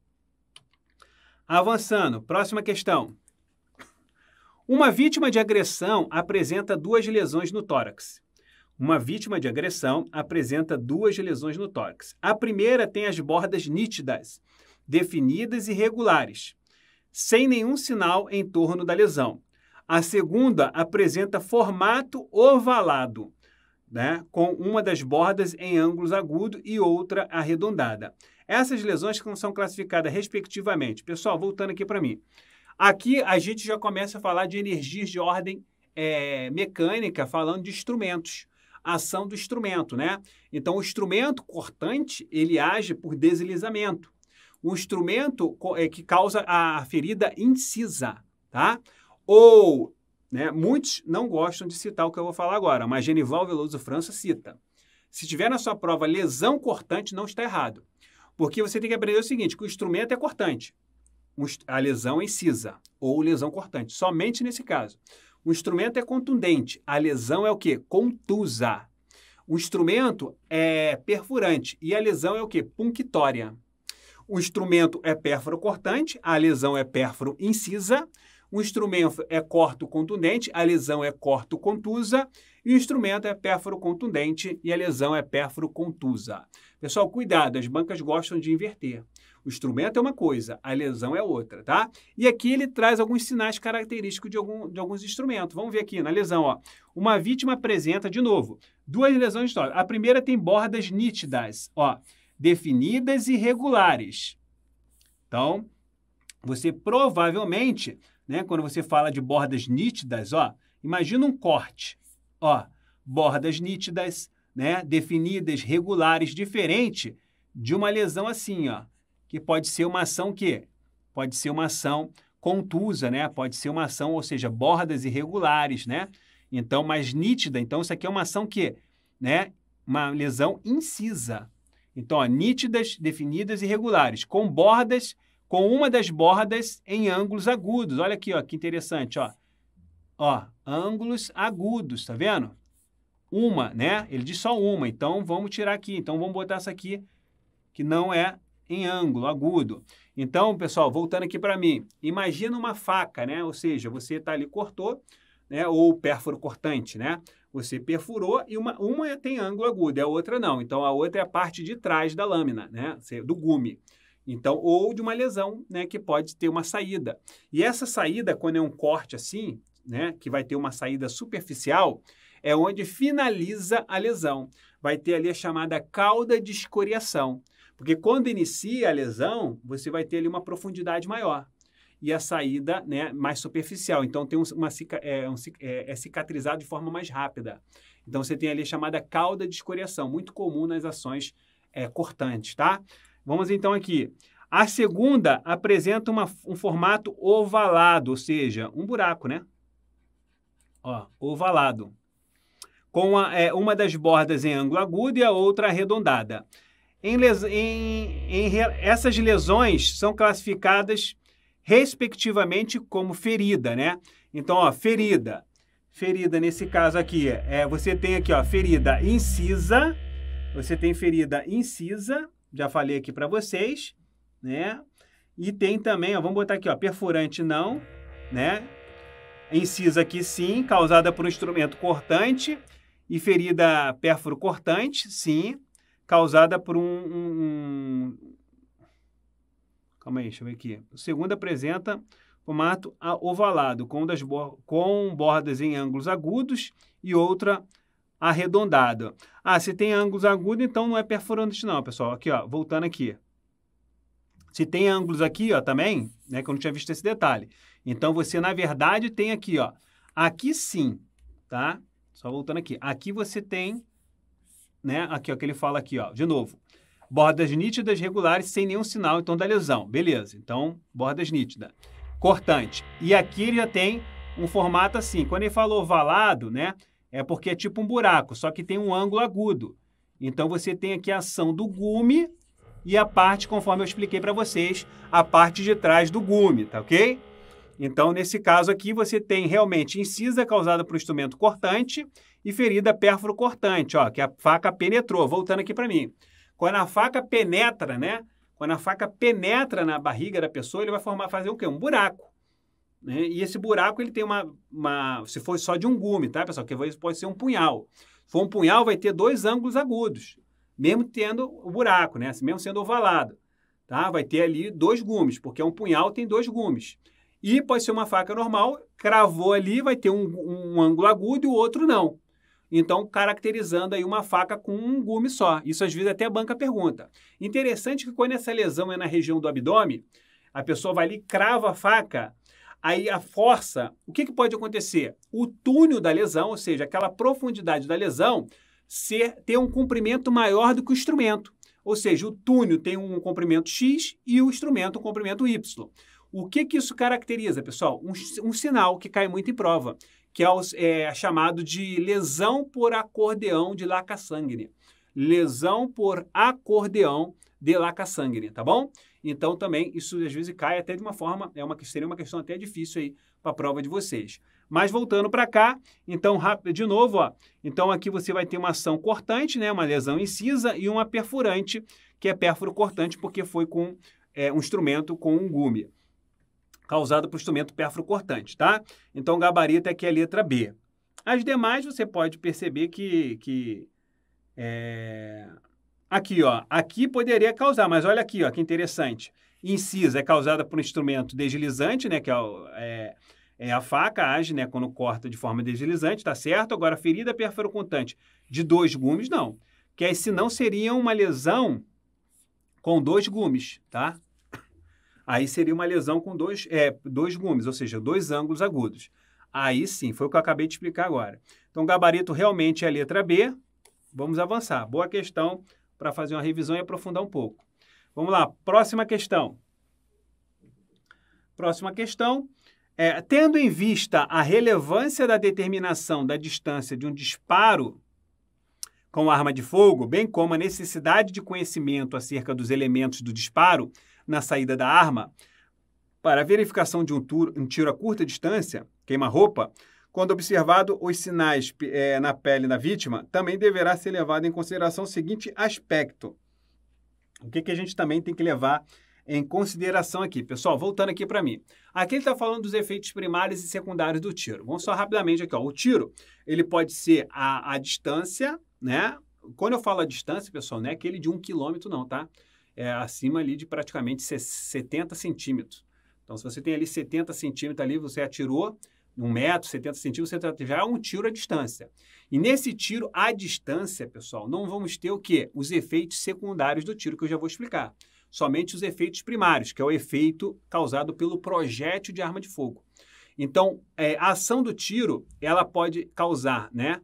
Avançando. Próxima questão. Uma vítima de agressão apresenta 2 lesões no tórax. Uma vítima de agressão apresenta 2 lesões no tórax. A primeira tem as bordas nítidas, definidas e regulares, sem nenhum sinal em torno da lesão. A segunda apresenta formato ovalado, né, com uma das bordas em ângulos agudos e outra arredondada. Essas lesões são classificadas respectivamente. Pessoal, voltando aqui para mim. Aqui a gente já começa a falar de energias de ordem mecânica, falando de instrumentos. Ação do instrumento, né? Então, o instrumento cortante, ele age por deslizamento. O instrumento que causa a ferida incisa, tá? Ou, né, muitos não gostam de citar o que eu vou falar agora, mas Genival Veloso França cita. Se tiver na sua prova lesão cortante, não está errado. Porque você tem que aprender o seguinte, que o instrumento é cortante. A lesão é incisa ou lesão cortante, somente nesse caso. O instrumento é contundente, a lesão é o quê? Contusa. O instrumento é perfurante e a lesão é o quê? Punctória. O instrumento é pérfuro-cortante, a lesão é pérfuro-incisa. O instrumento é corto-contundente, a lesão é corto-contusa. E o instrumento é pérfuro-contundente e a lesão é pérfuro-contusa. Pessoal, cuidado, as bancas gostam de inverter. O instrumento é uma coisa, a lesão é outra, tá? E aqui ele traz alguns sinais característicos de alguns instrumentos. Vamos ver aqui na lesão, ó. Uma vítima apresenta, de novo, 2 lesões históricas. A primeira tem bordas nítidas, ó, definidas e regulares. Então, você provavelmente, né, quando você fala de bordas nítidas, ó, imagina um corte, ó, bordas nítidas, né, definidas, regulares, diferente de uma lesão assim, ó, que pode ser uma ação que pode ser uma ação contusa, né? Pode ser uma ação, ou seja, bordas irregulares, né? Então, mais nítida. Então, isso aqui é uma ação que, né? Uma lesão incisa. Então, ó, nítidas, definidas e regulares, com bordas, com uma das bordas em ângulos agudos. Olha aqui, ó, que interessante, ó. Ó, ângulos agudos, tá vendo? Uma, né? Ele diz só uma. Então, vamos tirar aqui. Então, vamos botar essa aqui, que não é em ângulo agudo. Então, pessoal, voltando aqui para mim, imagina uma faca, né? Ou seja, você está ali, cortou, né? Ou pérfuro cortante, né? Você perfurou e uma tem ângulo agudo, e a outra não. Então, a outra é a parte de trás da lâmina, né? Do gume. Então, ou de uma lesão, né? Que pode ter uma saída. E essa saída, quando é um corte assim, né? Que vai ter uma saída superficial, é onde finaliza a lesão. Vai ter ali a chamada cauda de escoriação. Porque quando inicia a lesão, você vai ter ali uma profundidade maior. E a saída, né, mais superficial. Então, tem é cicatrizado de forma mais rápida. Então, você tem ali a chamada cauda de escoriação, muito comum nas ações cortantes, tá? Vamos então aqui. A segunda apresenta um formato ovalado, ou seja, um buraco, né? Ó, ovalado. Com uma das bordas em ângulo agudo e a outra arredondada. Essas lesões são classificadas respectivamente como ferida, né? Então, ó, ferida. Ferida, nesse caso aqui, você tem aqui, ó, ferida incisa. Você tem ferida incisa, já falei aqui para vocês, né? E tem também, ó, vamos botar aqui, ó, perfurante não, né? Incisa aqui sim, causada por um instrumento cortante. E ferida pérfuro cortante, sim, causada por Calma aí, deixa eu ver aqui. O segundo apresenta formato ovalado, com bordas em ângulos agudos e outra arredondada. Ah, se tem ângulos agudos, então não é perfurante não, pessoal. Aqui, ó, voltando aqui. Se tem ângulos aqui, ó, também, né, que eu não tinha visto esse detalhe. Então, você, na verdade, tem aqui, ó. Aqui sim, tá? Só voltando aqui. Aqui você tem, né? Aqui, ó, que ele fala aqui, ó, de novo. Bordas nítidas, regulares, sem nenhum sinal, então, da lesão. Beleza. Então, bordas nítidas. Cortante. E aqui ele já tem um formato assim. Quando ele falou ovalado, né? É porque é tipo um buraco, só que tem um ângulo agudo. Então, você tem aqui a ação do gume e a parte, conforme eu expliquei para vocês, a parte de trás do gume, tá ok? Então, nesse caso aqui, você tem realmente incisa causada por instrumento cortante e ferida pérfuro cortante, ó, que a faca penetrou. Voltando aqui para mim. Quando a faca penetra, né? Quando a faca penetra na barriga da pessoa, ele vai fazer o quê? Um buraco. né? E esse buraco ele tem se for só de um gume, tá, pessoal? Que pode ser um punhal. Se for um punhal, vai ter 2 ângulos agudos, mesmo tendo o buraco, né? Mesmo sendo ovalado, tá? Vai ter ali 2 gumes, porque um punhal tem 2 gumes. E pode ser uma faca normal, cravou ali, vai ter um ângulo agudo e o outro não. Então, caracterizando aí uma faca com um gume só. Isso às vezes até a banca pergunta. Interessante que quando essa lesão é na região do abdômen, a pessoa vai ali, crava a faca, aí a força, o que pode acontecer? O túnel da lesão, ou seja, aquela profundidade da lesão, ter um comprimento maior do que o instrumento. Ou seja, o túnel tem um comprimento X e o instrumento um comprimento Y. O que isso caracteriza, pessoal? Um sinal que cai muito em prova, que é chamado de lesão por acordeão de laca sanguínea. Lesão por acordeão de laca sanguínea, tá bom? Então, também, isso às vezes cai até de uma forma, seria uma questão até difícil aí para a prova de vocês. Mas voltando para cá, então, de novo, ó, então aqui você vai ter uma ação cortante, né, uma lesão incisa, e uma perfurante, que é pérfuro cortante, porque foi com um instrumento com um gume, causado por instrumento pérfuro cortante, tá? Então, o gabarito é aqui a letra B. As demais, você pode perceber que aqui, ó, aqui poderia causar, mas olha aqui, ó, que interessante. Incisa é causada por um instrumento deslizante, né, que é a faca, age, né, quando corta de forma deslizante, tá certo? Agora, ferida pérfuro cortante de 2 gumes, não. Que aí, senão, seria uma lesão com 2 gumes, tá? Aí seria uma lesão com 2 gumes, ou seja, 2 ângulos agudos. Aí sim, foi o que eu acabei de explicar agora. Então, o gabarito realmente é a letra B. Vamos avançar. Boa questão para fazer uma revisão e aprofundar um pouco. Vamos lá, próxima questão. Próxima questão. Tendo em vista a relevância da determinação da distância de um disparo com arma de fogo, bem como a necessidade de conhecimento acerca dos elementos do disparo na saída da arma, para a verificação de um tiro a curta distância, queima-roupa, quando observado os sinais na pele da vítima, também deverá ser levado em consideração o seguinte aspecto. O que a gente também tem que levar em consideração aqui? Pessoal, voltando aqui para mim. Aqui ele está falando dos efeitos primários e secundários do tiro. Vamos só rapidamente aqui, ó. O tiro, ele pode ser a distância, né? Quando eu falo a distância, pessoal, não é aquele de 1 quilômetro não, tá? É acima ali de praticamente 70 centímetros. Então, se você tem ali 70 centímetros ali, você atirou 1 metro, 70 centímetros, você já é um tiro à distância. E nesse tiro à distância, pessoal, não vamos ter o quê? Os efeitos secundários do tiro, que eu já vou explicar. Somente os efeitos primários, que é o efeito causado pelo projétil de arma de fogo. Então, a ação do tiro, ela pode causar, né,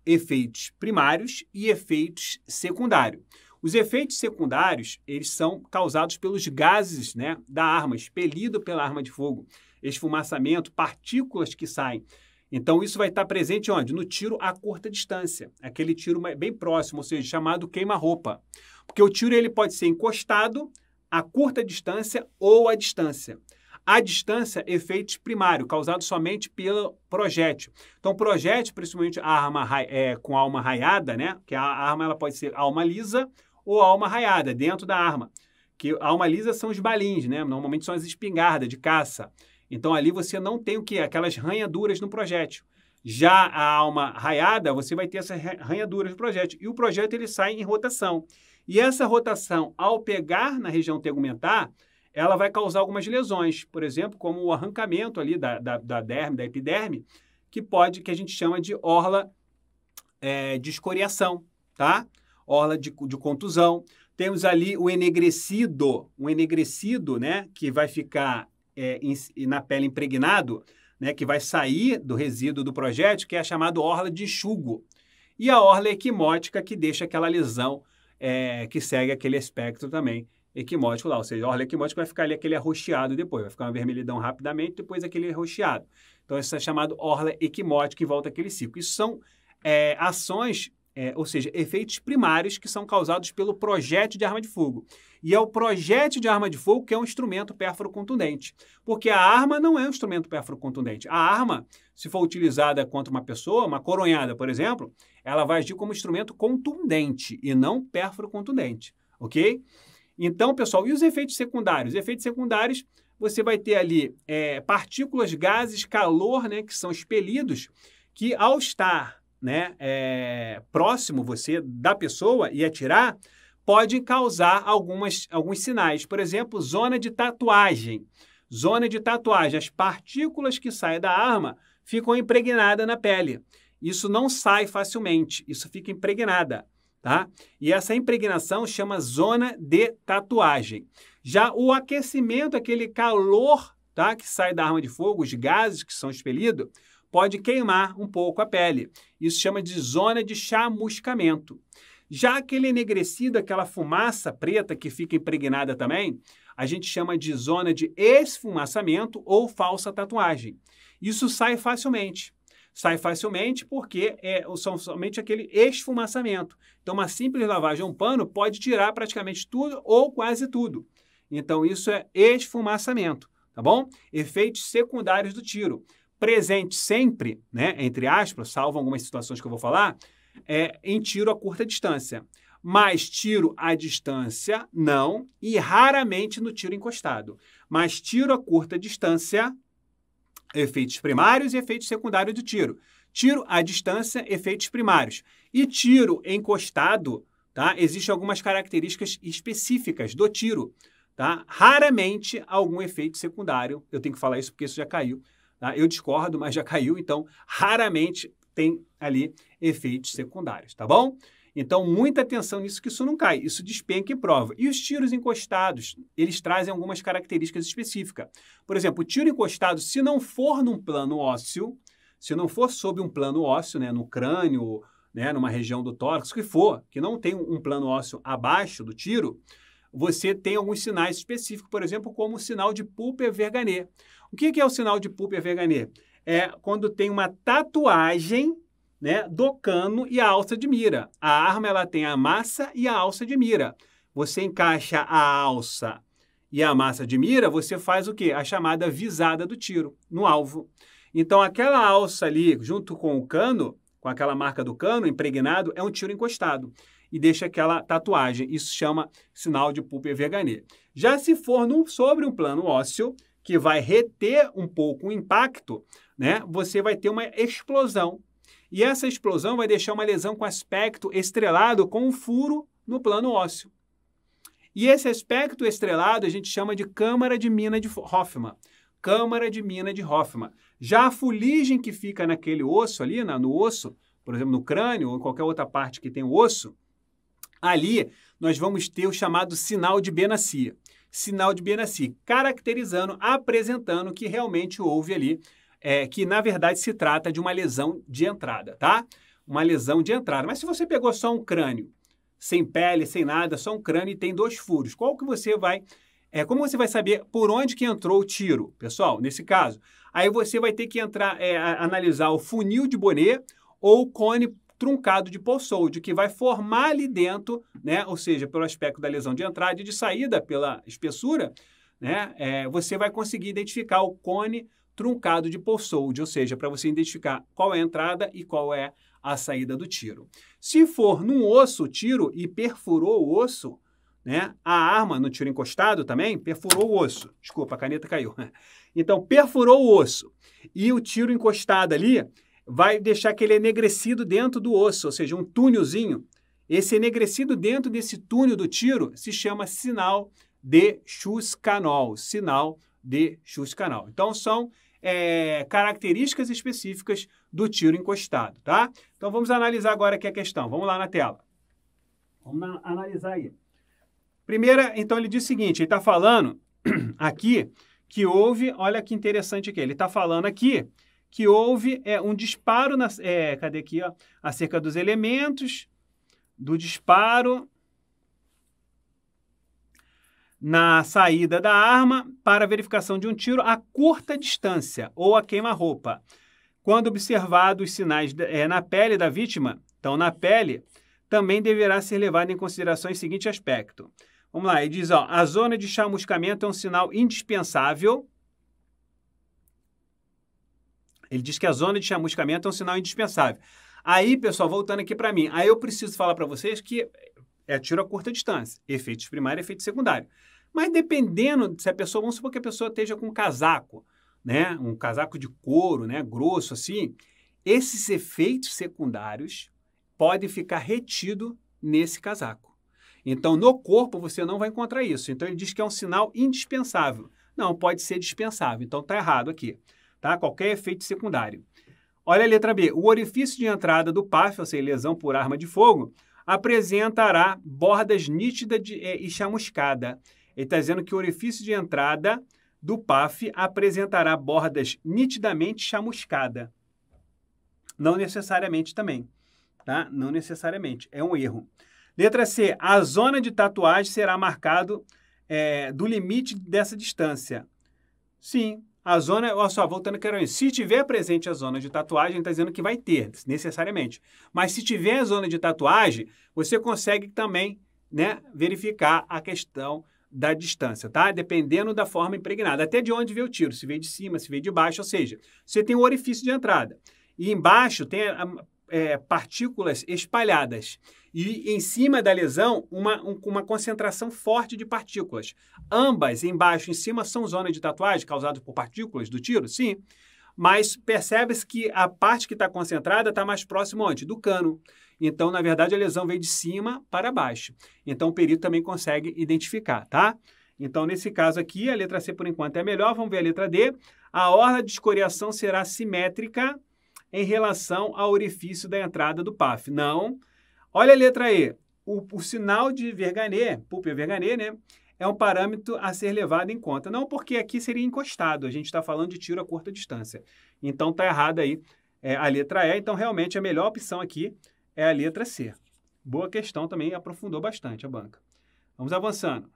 efeitos primários e efeitos secundários. Os efeitos secundários, eles são causados pelos gases, né, da arma, expelido pela arma de fogo, esfumaçamento, partículas que saem. Então, isso vai estar presente onde? No tiro a curta distância, aquele tiro bem próximo, ou seja, chamado queima-roupa. Porque o tiro ele pode ser encostado, a curta distância ou a distância. A distância, efeitos primários, causados somente pelo projétil. Então, projétil, principalmente a arma com alma raiada, né? Que a arma ela pode ser alma lisa ou alma raiada, dentro da arma. Que a alma lisa são os balins, né? Normalmente são as espingardas de caça. Então, ali você não tem o quê? Aquelas ranhaduras no projétil. Já a alma raiada, você vai ter essas ranhaduras no projétil. E o projétil ele sai em rotação. E essa rotação, ao pegar na região tegumentar, ela vai causar algumas lesões. Por exemplo, como o arrancamento ali da derme, da epiderme, que a gente chama de orla de escoriação, tá? Orla de contusão. Temos ali o enegrecido, né, que vai ficar na pele impregnado, né, que vai sair do resíduo do projétil, que é chamado orla de enxugo. E a orla equimótica, que deixa aquela lesão que segue aquele espectro também equimótico lá. Ou seja, a orla equimótica vai ficar ali aquele arroxeado depois, vai ficar uma vermelhidão rapidamente, depois aquele arroxeado. Então, isso é chamado orla equimótica e volta aquele ciclo. Isso são ações, ou seja, efeitos primários que são causados pelo projétil de arma de fogo. E é o projétil de arma de fogo que é um instrumento pérfuro contundente. Porque a arma não é um instrumento pérfuro contundente. A arma, se for utilizada contra uma pessoa, uma coronhada, por exemplo, ela vai agir como instrumento contundente e não pérfuro contundente, ok? Então, pessoal, e os efeitos secundários? Os efeitos secundários, você vai ter ali partículas, gases, calor, né, que são expelidos, que ao estar, né, próximo você da pessoa e atirar, pode causar alguns sinais. Por exemplo, zona de tatuagem. Zona de tatuagem, as partículas que saem da arma ficam impregnadas na pele. Isso não sai facilmente, isso fica impregnada, tá? E essa impregnação chama zona de tatuagem. Já o aquecimento, aquele calor, tá, que sai da arma de fogo, os gases que são expelidos, pode queimar um pouco a pele. Isso chama de zona de chamuscamento. Já aquele enegrecido, aquela fumaça preta que fica impregnada também, a gente chama de zona de esfumaçamento ou falsa tatuagem. Isso sai facilmente. Sai facilmente porque são somente aquele esfumaçamento. Então, uma simples lavagem a um pano pode tirar praticamente tudo ou quase tudo. Então, isso é esfumaçamento, tá bom? Efeitos secundários do tiro. Presente sempre, né, entre aspas, salvo algumas situações que eu vou falar, em tiro a curta distância. Mas tiro à distância, não, e raramente no tiro encostado. Mas tiro a curta distância, efeitos primários e efeitos secundários do tiro. Tiro à distância, efeitos primários. E tiro encostado, tá? Existem algumas características específicas do tiro, tá? Raramente algum efeito secundário. Eu tenho que falar isso porque isso já caiu, tá? Eu discordo, mas já caiu, então raramente tem ali efeitos secundários, tá bom? Então, muita atenção nisso, que isso não cai. Isso despenca e prova. E os tiros encostados, eles trazem algumas características específicas. Por exemplo, o tiro encostado, se não for num plano ósseo, se não for sob um plano ósseo, né, no crânio, né, numa região do tórax, o que for, que não tem um plano ósseo abaixo do tiro, você tem alguns sinais específicos, por exemplo, como o sinal de Pulper-Verganet. O que é o sinal de Pulper-Verganet? É quando tem uma tatuagem, né, do cano e a alça de mira. A arma ela tem a massa e a alça de mira. Você encaixa a alça e a massa de mira, você faz o quê? A chamada visada do tiro, no alvo. Então, aquela alça ali, junto com o cano, com aquela marca do cano impregnado, é um tiro encostado. E deixa aquela tatuagem. Isso chama sinal de Pulper-Verganet. Já se for sobre um plano ósseo, que vai reter um pouco o impacto, né, você vai ter uma explosão. E essa explosão vai deixar uma lesão com aspecto estrelado com um furo no plano ósseo. E esse aspecto estrelado a gente chama de câmara de mina de Hoffman. Câmara de mina de Hoffman. Já a fuligem que fica naquele osso ali, no osso, por exemplo, no crânio ou em qualquer outra parte que tem o osso, ali nós vamos ter o chamado sinal de Benassi. Sinal de Benassi, caracterizando, apresentando que realmente houve ali que, na verdade, se trata de uma lesão de entrada, tá? Uma lesão de entrada. Mas se você pegou só um crânio, sem pele, sem nada, só um crânio e tem 2 furos, qual que você vai... como você vai saber por onde que entrou o tiro, pessoal, nesse caso? Aí você vai ter que analisar o funil de Bonnet ou o cone truncado de Poisson, que vai formar ali dentro, né? Ou seja, pelo aspecto da lesão de entrada e de saída pela espessura, né? Você vai conseguir identificar o cone truncado de Poisson, ou seja, para você identificar qual é a entrada e qual é a saída do tiro. Se for num osso o tiro e perfurou o osso, né, a arma no tiro encostado também perfurou o osso. Desculpa, a caneta caiu. Então, perfurou o osso e o tiro encostado ali vai deixar aquele enegrecido dentro do osso, ou seja, um túnelzinho. Esse enegrecido dentro desse túnel do tiro se chama sinal de Schuss-Canol. Sinal de Schuss-Canol. Então, são características específicas do tiro encostado, tá? Então, vamos analisar agora aqui a questão. Vamos lá na tela. Vamos analisar aí. Primeira, então, ele diz o seguinte, ele está falando aqui que houve, olha que interessante aqui, ele está falando aqui que houve um disparo, cadê aqui, ó, acerca dos elementos do disparo na saída da arma para verificação de um tiro a curta distância ou a queima-roupa. Quando observados os sinais na pele da vítima, então na pele, também deverá ser levado em consideração o seguinte aspecto. Vamos lá, ele diz, ó, a zona de chamuscamento é um sinal indispensável. Ele diz que a zona de chamuscamento é um sinal indispensável. Aí, pessoal, voltando aqui para mim, aí eu preciso falar para vocês que é tiro a curta distância, efeitos primários e efeitos secundários. Mas dependendo se a pessoa, vamos supor que a pessoa esteja com um casaco, né? Um casaco de couro, né? Grosso assim, esses efeitos secundários podem ficar retidos nesse casaco. Então, no corpo, você não vai encontrar isso. Então, ele diz que é um sinal indispensável. Não, pode ser dispensável. Então, está errado aqui. Tá? Qualquer efeito secundário. Olha a letra B. O orifício de entrada do PAF, ou seja, lesão por arma de fogo, apresentará bordas nítidas e chamuscada. Ele está dizendo que o orifício de entrada do PAF apresentará bordas nitidamente chamuscada. Não necessariamente também. Tá? Não necessariamente. É um erro. Letra C. A zona de tatuagem será marcado do limite dessa distância. Sim. A zona, olha só, voltando aqui, se tiver presente a zona de tatuagem, está dizendo que vai ter, necessariamente. Mas se tiver a zona de tatuagem, você consegue também, né, verificar a questão da distância, tá? Dependendo da forma impregnada. Até de onde veio o tiro, se veio de cima, se veio de baixo, ou seja, você tem um orifício de entrada. E embaixo tem partículas espalhadas. E em cima da lesão, uma concentração forte de partículas. Ambas, embaixo e em cima, são zonas de tatuagem causadas por partículas do tiro? Sim. Mas percebe-se que a parte que está concentrada está mais próxima onde? Do cano. Então, na verdade, a lesão veio de cima para baixo. Então, o perito também consegue identificar, tá? Então, nesse caso aqui, a letra C, por enquanto, é a melhor. Vamos ver a letra D. A orla de escoriação será simétrica em relação ao orifício da entrada do PAF. Não. Olha a letra E. O sinal de Verganet, Pupil-Verganet, né, é um parâmetro a ser levado em conta. Não, porque aqui seria encostado. A gente está falando de tiro a curta distância. Então, está errado aí a letra E. Então, realmente, a melhor opção aqui é a letra C. Boa questão também, aprofundou bastante a banca. Vamos avançando.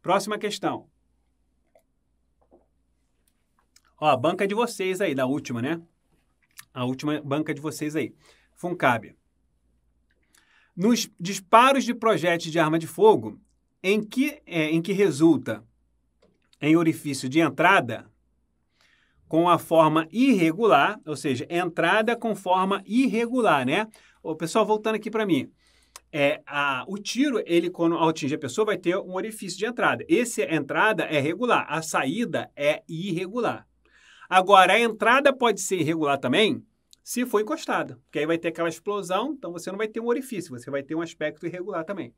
Próxima questão. Ó, a banca de vocês aí, da última, né? A última banca de vocês aí. Funcab. Nos disparos de projéteis de arma de fogo, em que resulta em orifício de entrada com a forma irregular, ou seja, entrada com forma irregular, né? Ô, pessoal, voltando aqui para mim. O tiro, ele, quando atinge a pessoa, vai ter um orifício de entrada. Essa entrada é regular, a saída é irregular. Agora, a entrada pode ser irregular também se for encostada, porque aí vai ter aquela explosão, então você não vai ter um orifício, você vai ter um aspecto irregular também.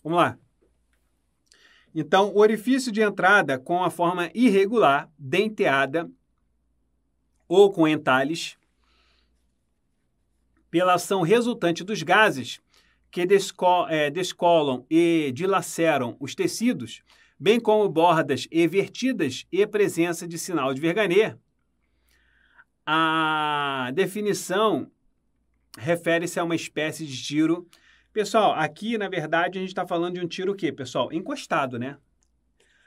Vamos lá. Então, o orifício de entrada com a forma irregular, denteada ou com entalhes, pela ação resultante dos gases que descolam e dilaceram os tecidos, bem como bordas evertidas e presença de sinal de Verganet. A definição refere-se a uma espécie de tiro. Pessoal, aqui, na verdade, a gente está falando de um tiro o quê, pessoal? Encostado, né?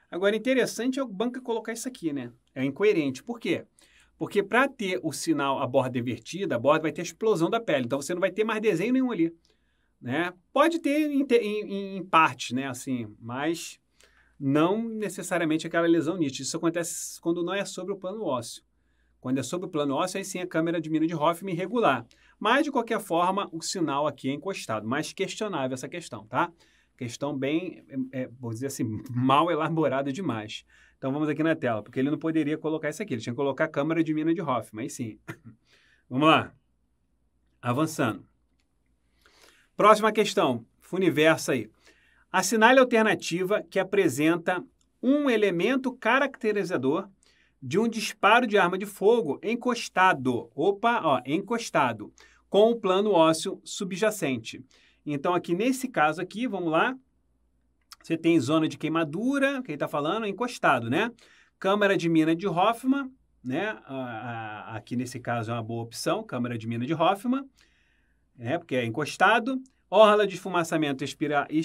Agora, interessante é o banca colocar isso aqui, né? É incoerente. Por quê? Porque para ter o sinal, a borda invertida, a borda vai ter a explosão da pele. Então, você não vai ter mais desenho nenhum ali, né? Pode ter em partes, né? Assim, mas não necessariamente aquela lesão nítida. Isso acontece quando não é sobre o plano ósseo. Quando é sobre o plano ósseo, aí sim a câmera de mira de Hoffman irregular. Mas, de qualquer forma, o sinal aqui é encostado. Mais questionável essa questão, tá? Questão bem, vou dizer assim, mal elaborada demais. Então, vamos aqui na tela, porque ele não poderia colocar isso aqui. Ele tinha que colocar a câmera de mira de Hoffman, aí sim. Vamos lá. Avançando. Próxima questão. Funiversa aí. Assinale a alternativa que apresenta um elemento caracterizador de um disparo de arma de fogo encostado. Opa, ó, encostado, com o plano ósseo subjacente. Então, aqui nesse caso aqui, vamos lá, você tem zona de queimadura, quem está falando, encostado, né? Câmara de mina de Hoffman, né? Aqui nesse caso é uma boa opção, câmara de mina de Hoffman, né? Porque é encostado. Orla de esfumaçamento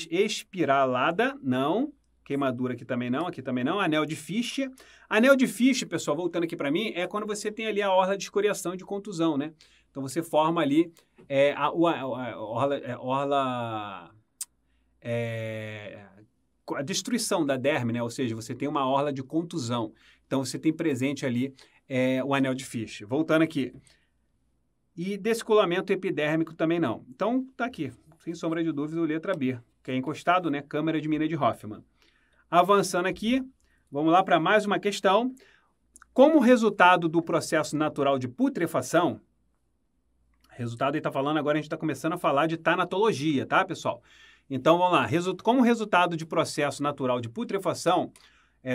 espiralada, não. Queimadura aqui também não. Anel de Fischer. Anel de Fischer, pessoal, voltando aqui para mim, é quando você tem ali a orla de escoriação e de contusão, né? Então, você forma ali a destruição da derme, né? Ou seja, você tem uma orla de contusão. Então, você tem presente ali o anel de Fischer. Voltando aqui. E descolamento epidérmico também não. Então, tá aqui. Sem sombra de dúvida, letra B, que é encostado, né? Câmara de mina de Hoffman. Avançando aqui, vamos lá para mais uma questão. Como resultado do processo natural de putrefação, resultado ele está falando agora, a gente está começando a falar de tanatologia, tá, pessoal? Então, vamos lá. Como resultado de processo natural de putrefação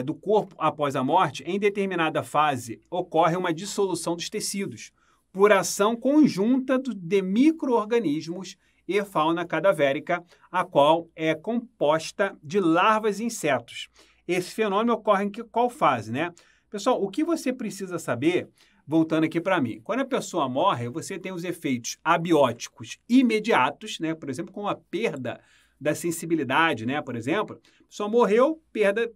do corpo após a morte, em determinada fase ocorre uma dissolução dos tecidos, por ação conjunta de micro-organismos e fauna cadavérica, a qual é composta de larvas e insetos. Esse fenômeno ocorre em qual fase, né? Pessoal, o que você precisa saber, voltando aqui para mim, quando a pessoa morre, você tem os efeitos abióticos imediatos, né? Por exemplo, com a perda da sensibilidade, né? Por exemplo, a pessoa morreu,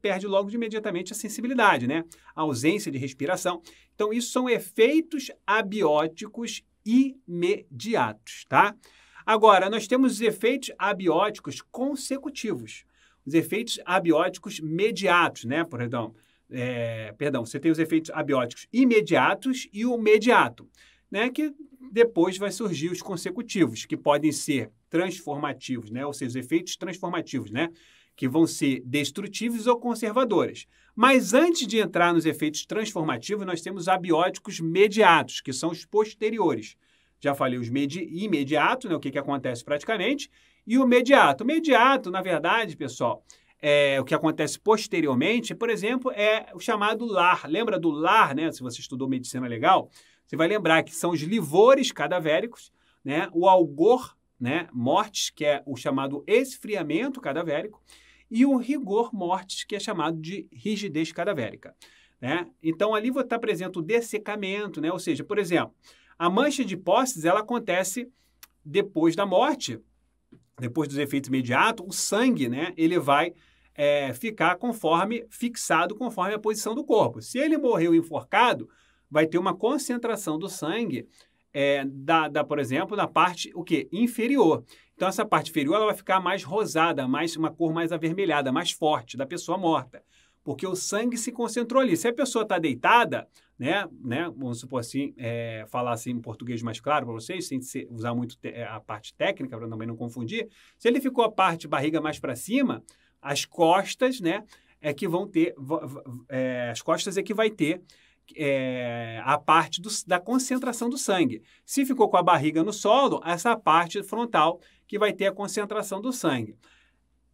perde logo imediatamente a sensibilidade, né? A ausência de respiração. Então, isso são efeitos abióticos imediatos, tá? Agora, nós temos os efeitos abióticos consecutivos, os efeitos abióticos mediatos, né? Você tem os efeitos abióticos imediatos e o mediato, né? Que depois vai surgir os consecutivos, que podem ser transformativos, né? Ou seja, os efeitos transformativos, né? Que vão ser destrutivos ou conservadores. Mas antes de entrar nos efeitos transformativos, nós temos abióticos mediatos, que são os posteriores. Já falei os imediatos, né? O que acontece praticamente, e o mediato. O mediato, na verdade, pessoal, o que acontece posteriormente, por exemplo, é o chamado LAR. Lembra do LAR, né? Se você estudou medicina legal, você vai lembrar que são os livores cadavéricos, né? O algor, né, mortis, que é o chamado esfriamento cadavérico, e o rigor mortis, que é chamado de rigidez cadavérica, né? Então, ali vai estar presente o dessecamento, né? Ou seja, por exemplo, a mancha de Postes, ela acontece depois da morte, depois dos efeitos imediatos, o sangue, né, ele vai ficar fixado conforme a posição do corpo. Se ele morreu enforcado, vai ter uma concentração do sangue, por exemplo, na parte inferior. Então, essa parte inferior ela vai ficar mais rosada, uma cor mais avermelhada, mais forte da pessoa morta, porque o sangue se concentrou ali. Se a pessoa está deitada, né, vamos supor assim, falar assim em português mais claro para vocês, sem usar muito a parte técnica, para também não confundir, se ele ficou a parte barriga mais para cima, as costas, né, as costas é que vai ter a parte da concentração do sangue. Se ficou com a barriga no solo, essa parte frontal que vai ter a concentração do sangue.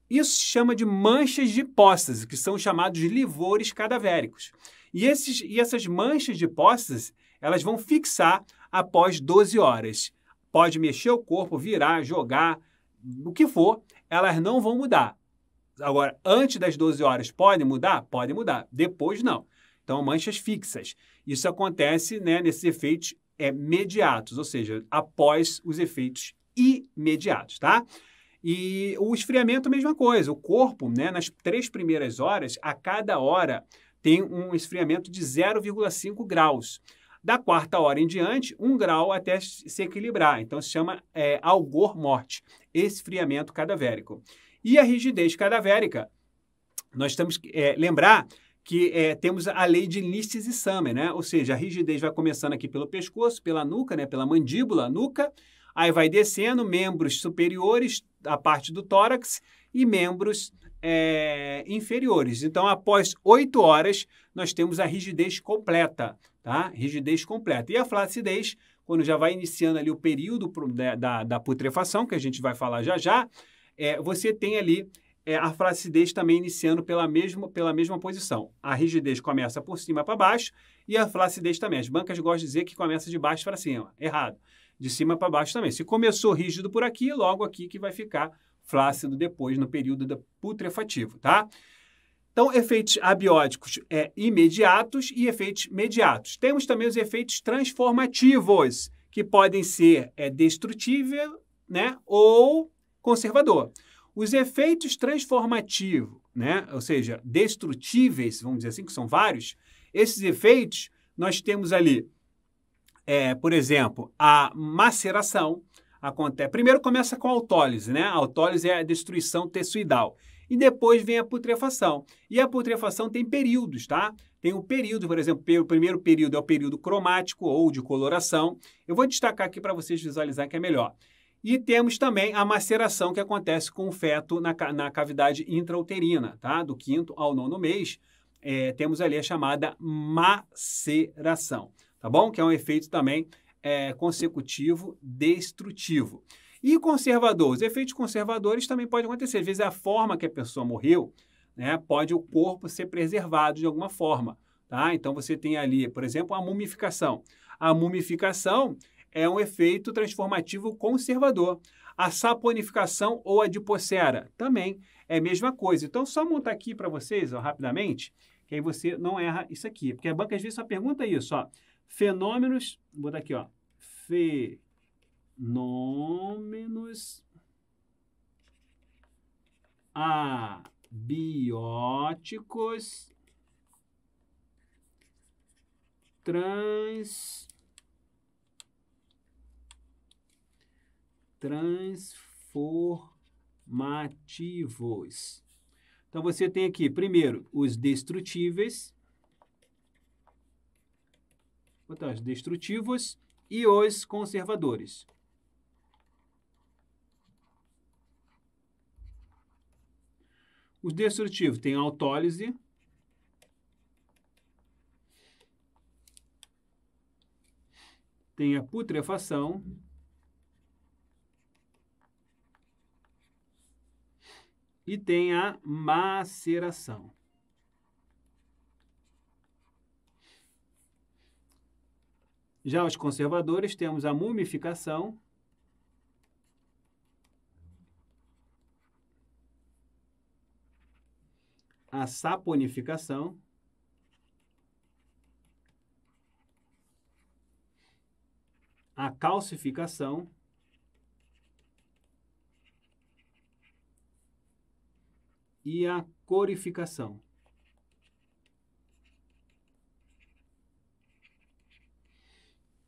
Isso se chama de manchas de hipóstase, que são chamados de livores cadavéricos. E essas manchas de hipóstase, elas vão fixar após 12 horas. Pode mexer o corpo, virar, jogar, o que for, elas não vão mudar. Agora, antes das 12 horas, pode mudar? Pode mudar. Depois, não. Então, manchas fixas. Isso acontece, né, nesses efeitos mediatos, ou seja, após os efeitos imediatos, tá? E o esfriamento, a mesma coisa. O corpo, né, nas 3 primeiras horas, a cada hora, tem um esfriamento de 0,5 graus. Da 4ª hora em diante, 1 grau até se equilibrar. Então, se chama algor mortis, esfriamento cadavérico. E a rigidez cadavérica, nós temos que lembrar que temos a lei de Liszt e Summer, né? Ou seja, a rigidez vai começando aqui pelo pescoço, pela nuca, né? Pela mandíbula, nuca, aí vai descendo, membros superiores, a parte do tórax e membros inferiores. Então, após 8 horas, nós temos a rigidez completa, tá? Rigidez completa. E a flacidez, quando já vai iniciando ali o período da putrefação, que a gente vai falar já já, você tem ali a flacidez também iniciando pela mesma posição. A rigidez começa por cima para baixo e a flacidez também. As bancas gostam de dizer que começa de baixo para cima. Errado. De cima para baixo também. Se começou rígido por aqui, logo aqui que vai ficar flácido depois no período putrefativo, tá? Então, efeitos abióticos imediatos e efeitos mediatos. Temos também os efeitos transformativos, que podem ser destrutível, né, ou conservador. Os efeitos transformativos, né, ou seja, destrutíveis, vamos dizer assim, que são vários, esses efeitos nós temos ali, por exemplo, a maceração. Primeiro começa com a autólise, né? A autólise é a destruição tessuidal. E depois vem a putrefação. E a putrefação tem períodos, tá? Tem um período, por exemplo, o primeiro período é o período cromático ou de coloração. Eu vou destacar aqui para vocês visualizarem que é melhor. E temos também a maceração que acontece com o feto na cavidade intrauterina, tá? Do 5º ao 9º mês, temos ali a chamada maceração, tá bom? Que é um efeito também consecutivo destrutivo. E conservador, os efeitos conservadores também podem acontecer. Às vezes a forma que a pessoa morreu, né, pode o corpo ser preservado de alguma forma, tá? Então você tem ali, por exemplo, a mumificação. A mumificação é um efeito transformativo conservador. A saponificação ou adipocera também é a mesma coisa. Então, só montar aqui para vocês, ó, rapidamente, que aí você não erra isso aqui. Porque a banca às vezes só pergunta isso, ó. Fenômenos, vou botar aqui, ó. Fenômenos abióticos transformativos. Então, você tem aqui, primeiro, os destrutíveis. Vou botar os destrutivos e os conservadores. Os destrutivos têm a autólise, tem a putrefação, e tem a maceração. Já os conservadores temos a mumificação, a saponificação, a calcificação, e a corificação.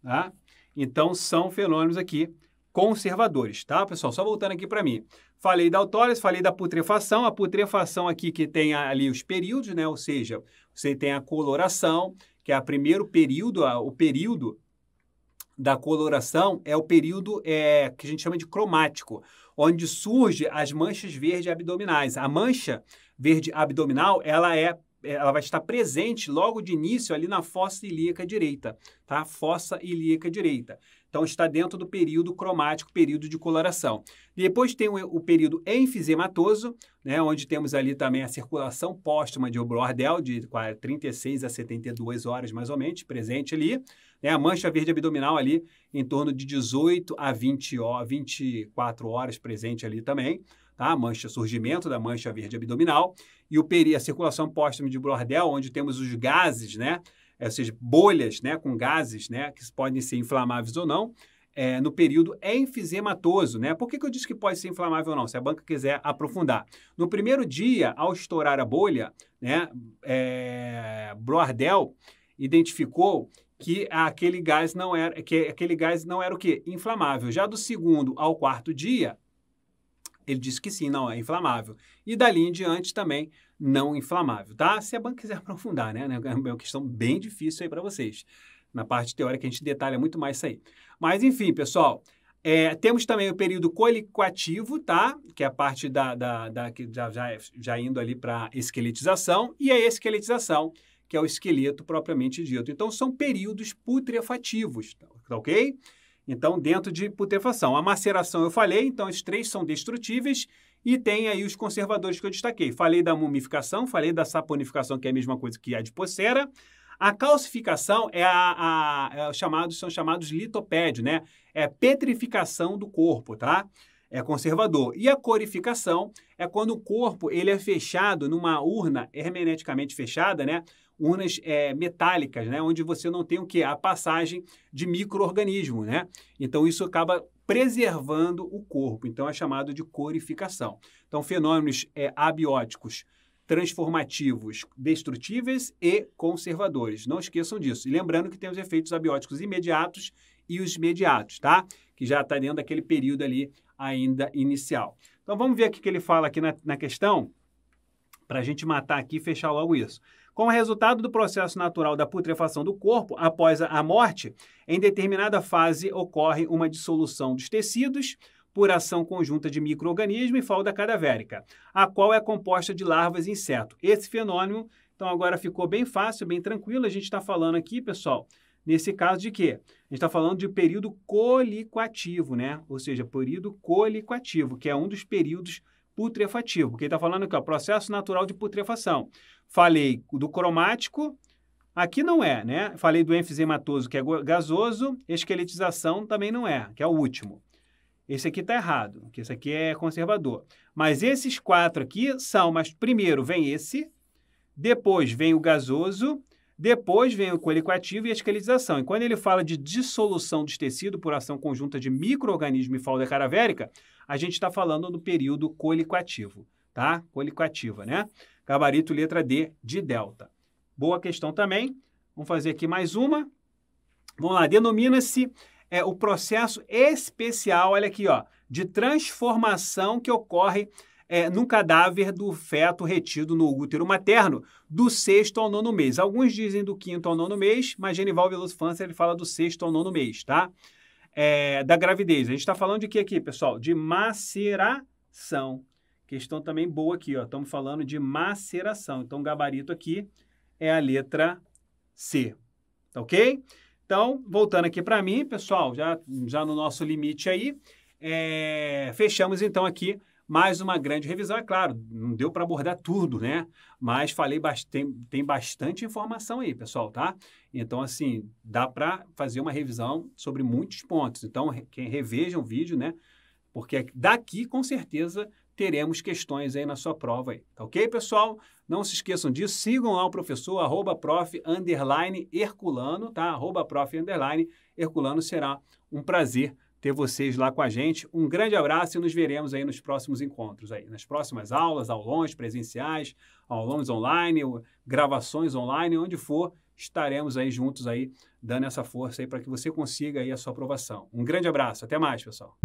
Tá? Então, são fenômenos aqui conservadores, tá, pessoal? Só voltando aqui para mim. Falei da autólise, falei da putrefação. A putrefação aqui que tem ali os períodos, né? Ou seja, você tem a coloração, que é o primeiro período, o período da coloração é o período que a gente chama de cromático, onde surgem as manchas verdes abdominais. A mancha verde abdominal, ela vai estar presente logo de início ali na fossa ilíaca direita, tá? Fossa ilíaca direita. Então, está dentro do período cromático, período de coloração. Depois tem o período enfisematoso, né, onde temos ali também a circulação póstuma de Brodel, de 36 a 72 horas, mais ou menos, presente ali. Né, a mancha verde abdominal ali, em torno de 18 a 24 horas, presente ali também. Tá? Surgimento da mancha verde abdominal. E a circulação póstuma de Brodel, onde temos os gases, né? Ou seja, bolhas, né, com gases, né, que podem ser inflamáveis ou não, no período enfisematoso. Né? Por que eu disse que pode ser inflamável ou não? Se a banca quiser aprofundar. No primeiro dia, ao estourar a bolha, né, Brodel identificou que aquele gás não era o quê? Inflamável. Já do segundo ao quarto dia, ele disse que sim, não é inflamável. E dali em diante também não inflamável, tá? Se a banca quiser aprofundar, né? É uma questão bem difícil aí para vocês. Na parte teórica a gente detalha muito mais isso aí. Mas enfim, pessoal, temos também o período colicoativo, tá? Que é a parte que já indo ali para esqueletização, e a esqueletização, que é o esqueleto propriamente dito. Então, são períodos putrefativos, tá ok? Então, dentro de putrefação. A maceração eu falei, então esses três são destrutíveis e tem aí os conservadores que eu destaquei. Falei da mumificação, falei da saponificação, que é a mesma coisa que a adipocera. A calcificação são chamados litopédios, né? É petrificação do corpo, tá? É conservador. E a corificação é quando o corpo ele é fechado numa urna hermeneticamente fechada, né? Urnas metálicas, né? Onde você não tem o quê? A passagem de micro-organismos, né? Então, isso acaba preservando o corpo. Então, é chamado de corificação. Então, fenômenos abióticos transformativos, destrutíveis e conservadores. Não esqueçam disso. E lembrando que tem os efeitos abióticos imediatos e os imediatos, tá? Que já está dentro daquele período ali ainda inicial. Então, vamos ver aqui o que ele fala aqui na questão, para a gente matar aqui e fechar logo isso. Como resultado do processo natural da putrefação do corpo, após a morte, em determinada fase ocorre uma dissolução dos tecidos, por ação conjunta de micro-organismo e falda cadavérica, a qual é composta de larvas e inseto. Esse fenômeno, então, agora ficou bem fácil, bem tranquilo. A gente está falando aqui, pessoal, nesse caso de quê? A gente está falando de período coliquativo, né? Ou seja, período coliquativo, que é um dos períodos putrefativo, porque ele está falando aqui, ó, processo natural de putrefação. Falei do cromático, aqui não é, né? Falei do enfizematoso, que é gasoso, esqueletização também não é, que é o último. Esse aqui está errado, porque esse aqui é conservador. Mas esses 4 aqui são, mas primeiro vem esse, depois vem o gasoso, depois vem o coliquativo e a esqueletização. E quando ele fala de dissolução dos tecidos por ação conjunta de micro-organismo e falda cadavérica, a gente está falando do período coliquativo, tá? Coliquativa, né? Gabarito letra D de delta. Boa questão também. Vamos fazer aqui mais uma. Vamos lá. Denomina-se o processo especial, olha aqui, ó, de transformação que ocorre no cadáver do feto retido no útero materno do 6º ao 9º mês. Alguns dizem do 5º ao 9º mês, mas Genival Veloso Fancer, ele fala do 6º ao 9º mês, tá? Da gravidez. A gente está falando de quê aqui, pessoal? De maceração. Questão também boa aqui, ó. Estamos falando de maceração. Então, o gabarito aqui é a letra C. Tá ok? Então, voltando aqui para mim, pessoal, já no nosso limite aí, fechamos então aqui mais uma grande revisão. É claro, não deu para abordar tudo, né? Mas falei tem bastante informação aí, pessoal, tá? Então, assim, dá para fazer uma revisão sobre muitos pontos. Então, reveja o vídeo, né? Porque daqui, com certeza, teremos questões aí na sua prova aí. Tá ok, pessoal? Não se esqueçam disso. Sigam lá o professor, @prof_Herculano, tá? @prof_Herculano. Será um prazer ter vocês lá com a gente. Um grande abraço e nos veremos aí nos próximos encontros aí, nas próximas aulas, aulões presenciais, aulões online, gravações online, onde for, estaremos aí juntos aí, dando essa força aí para que você consiga aí a sua aprovação. Um grande abraço, até mais, pessoal.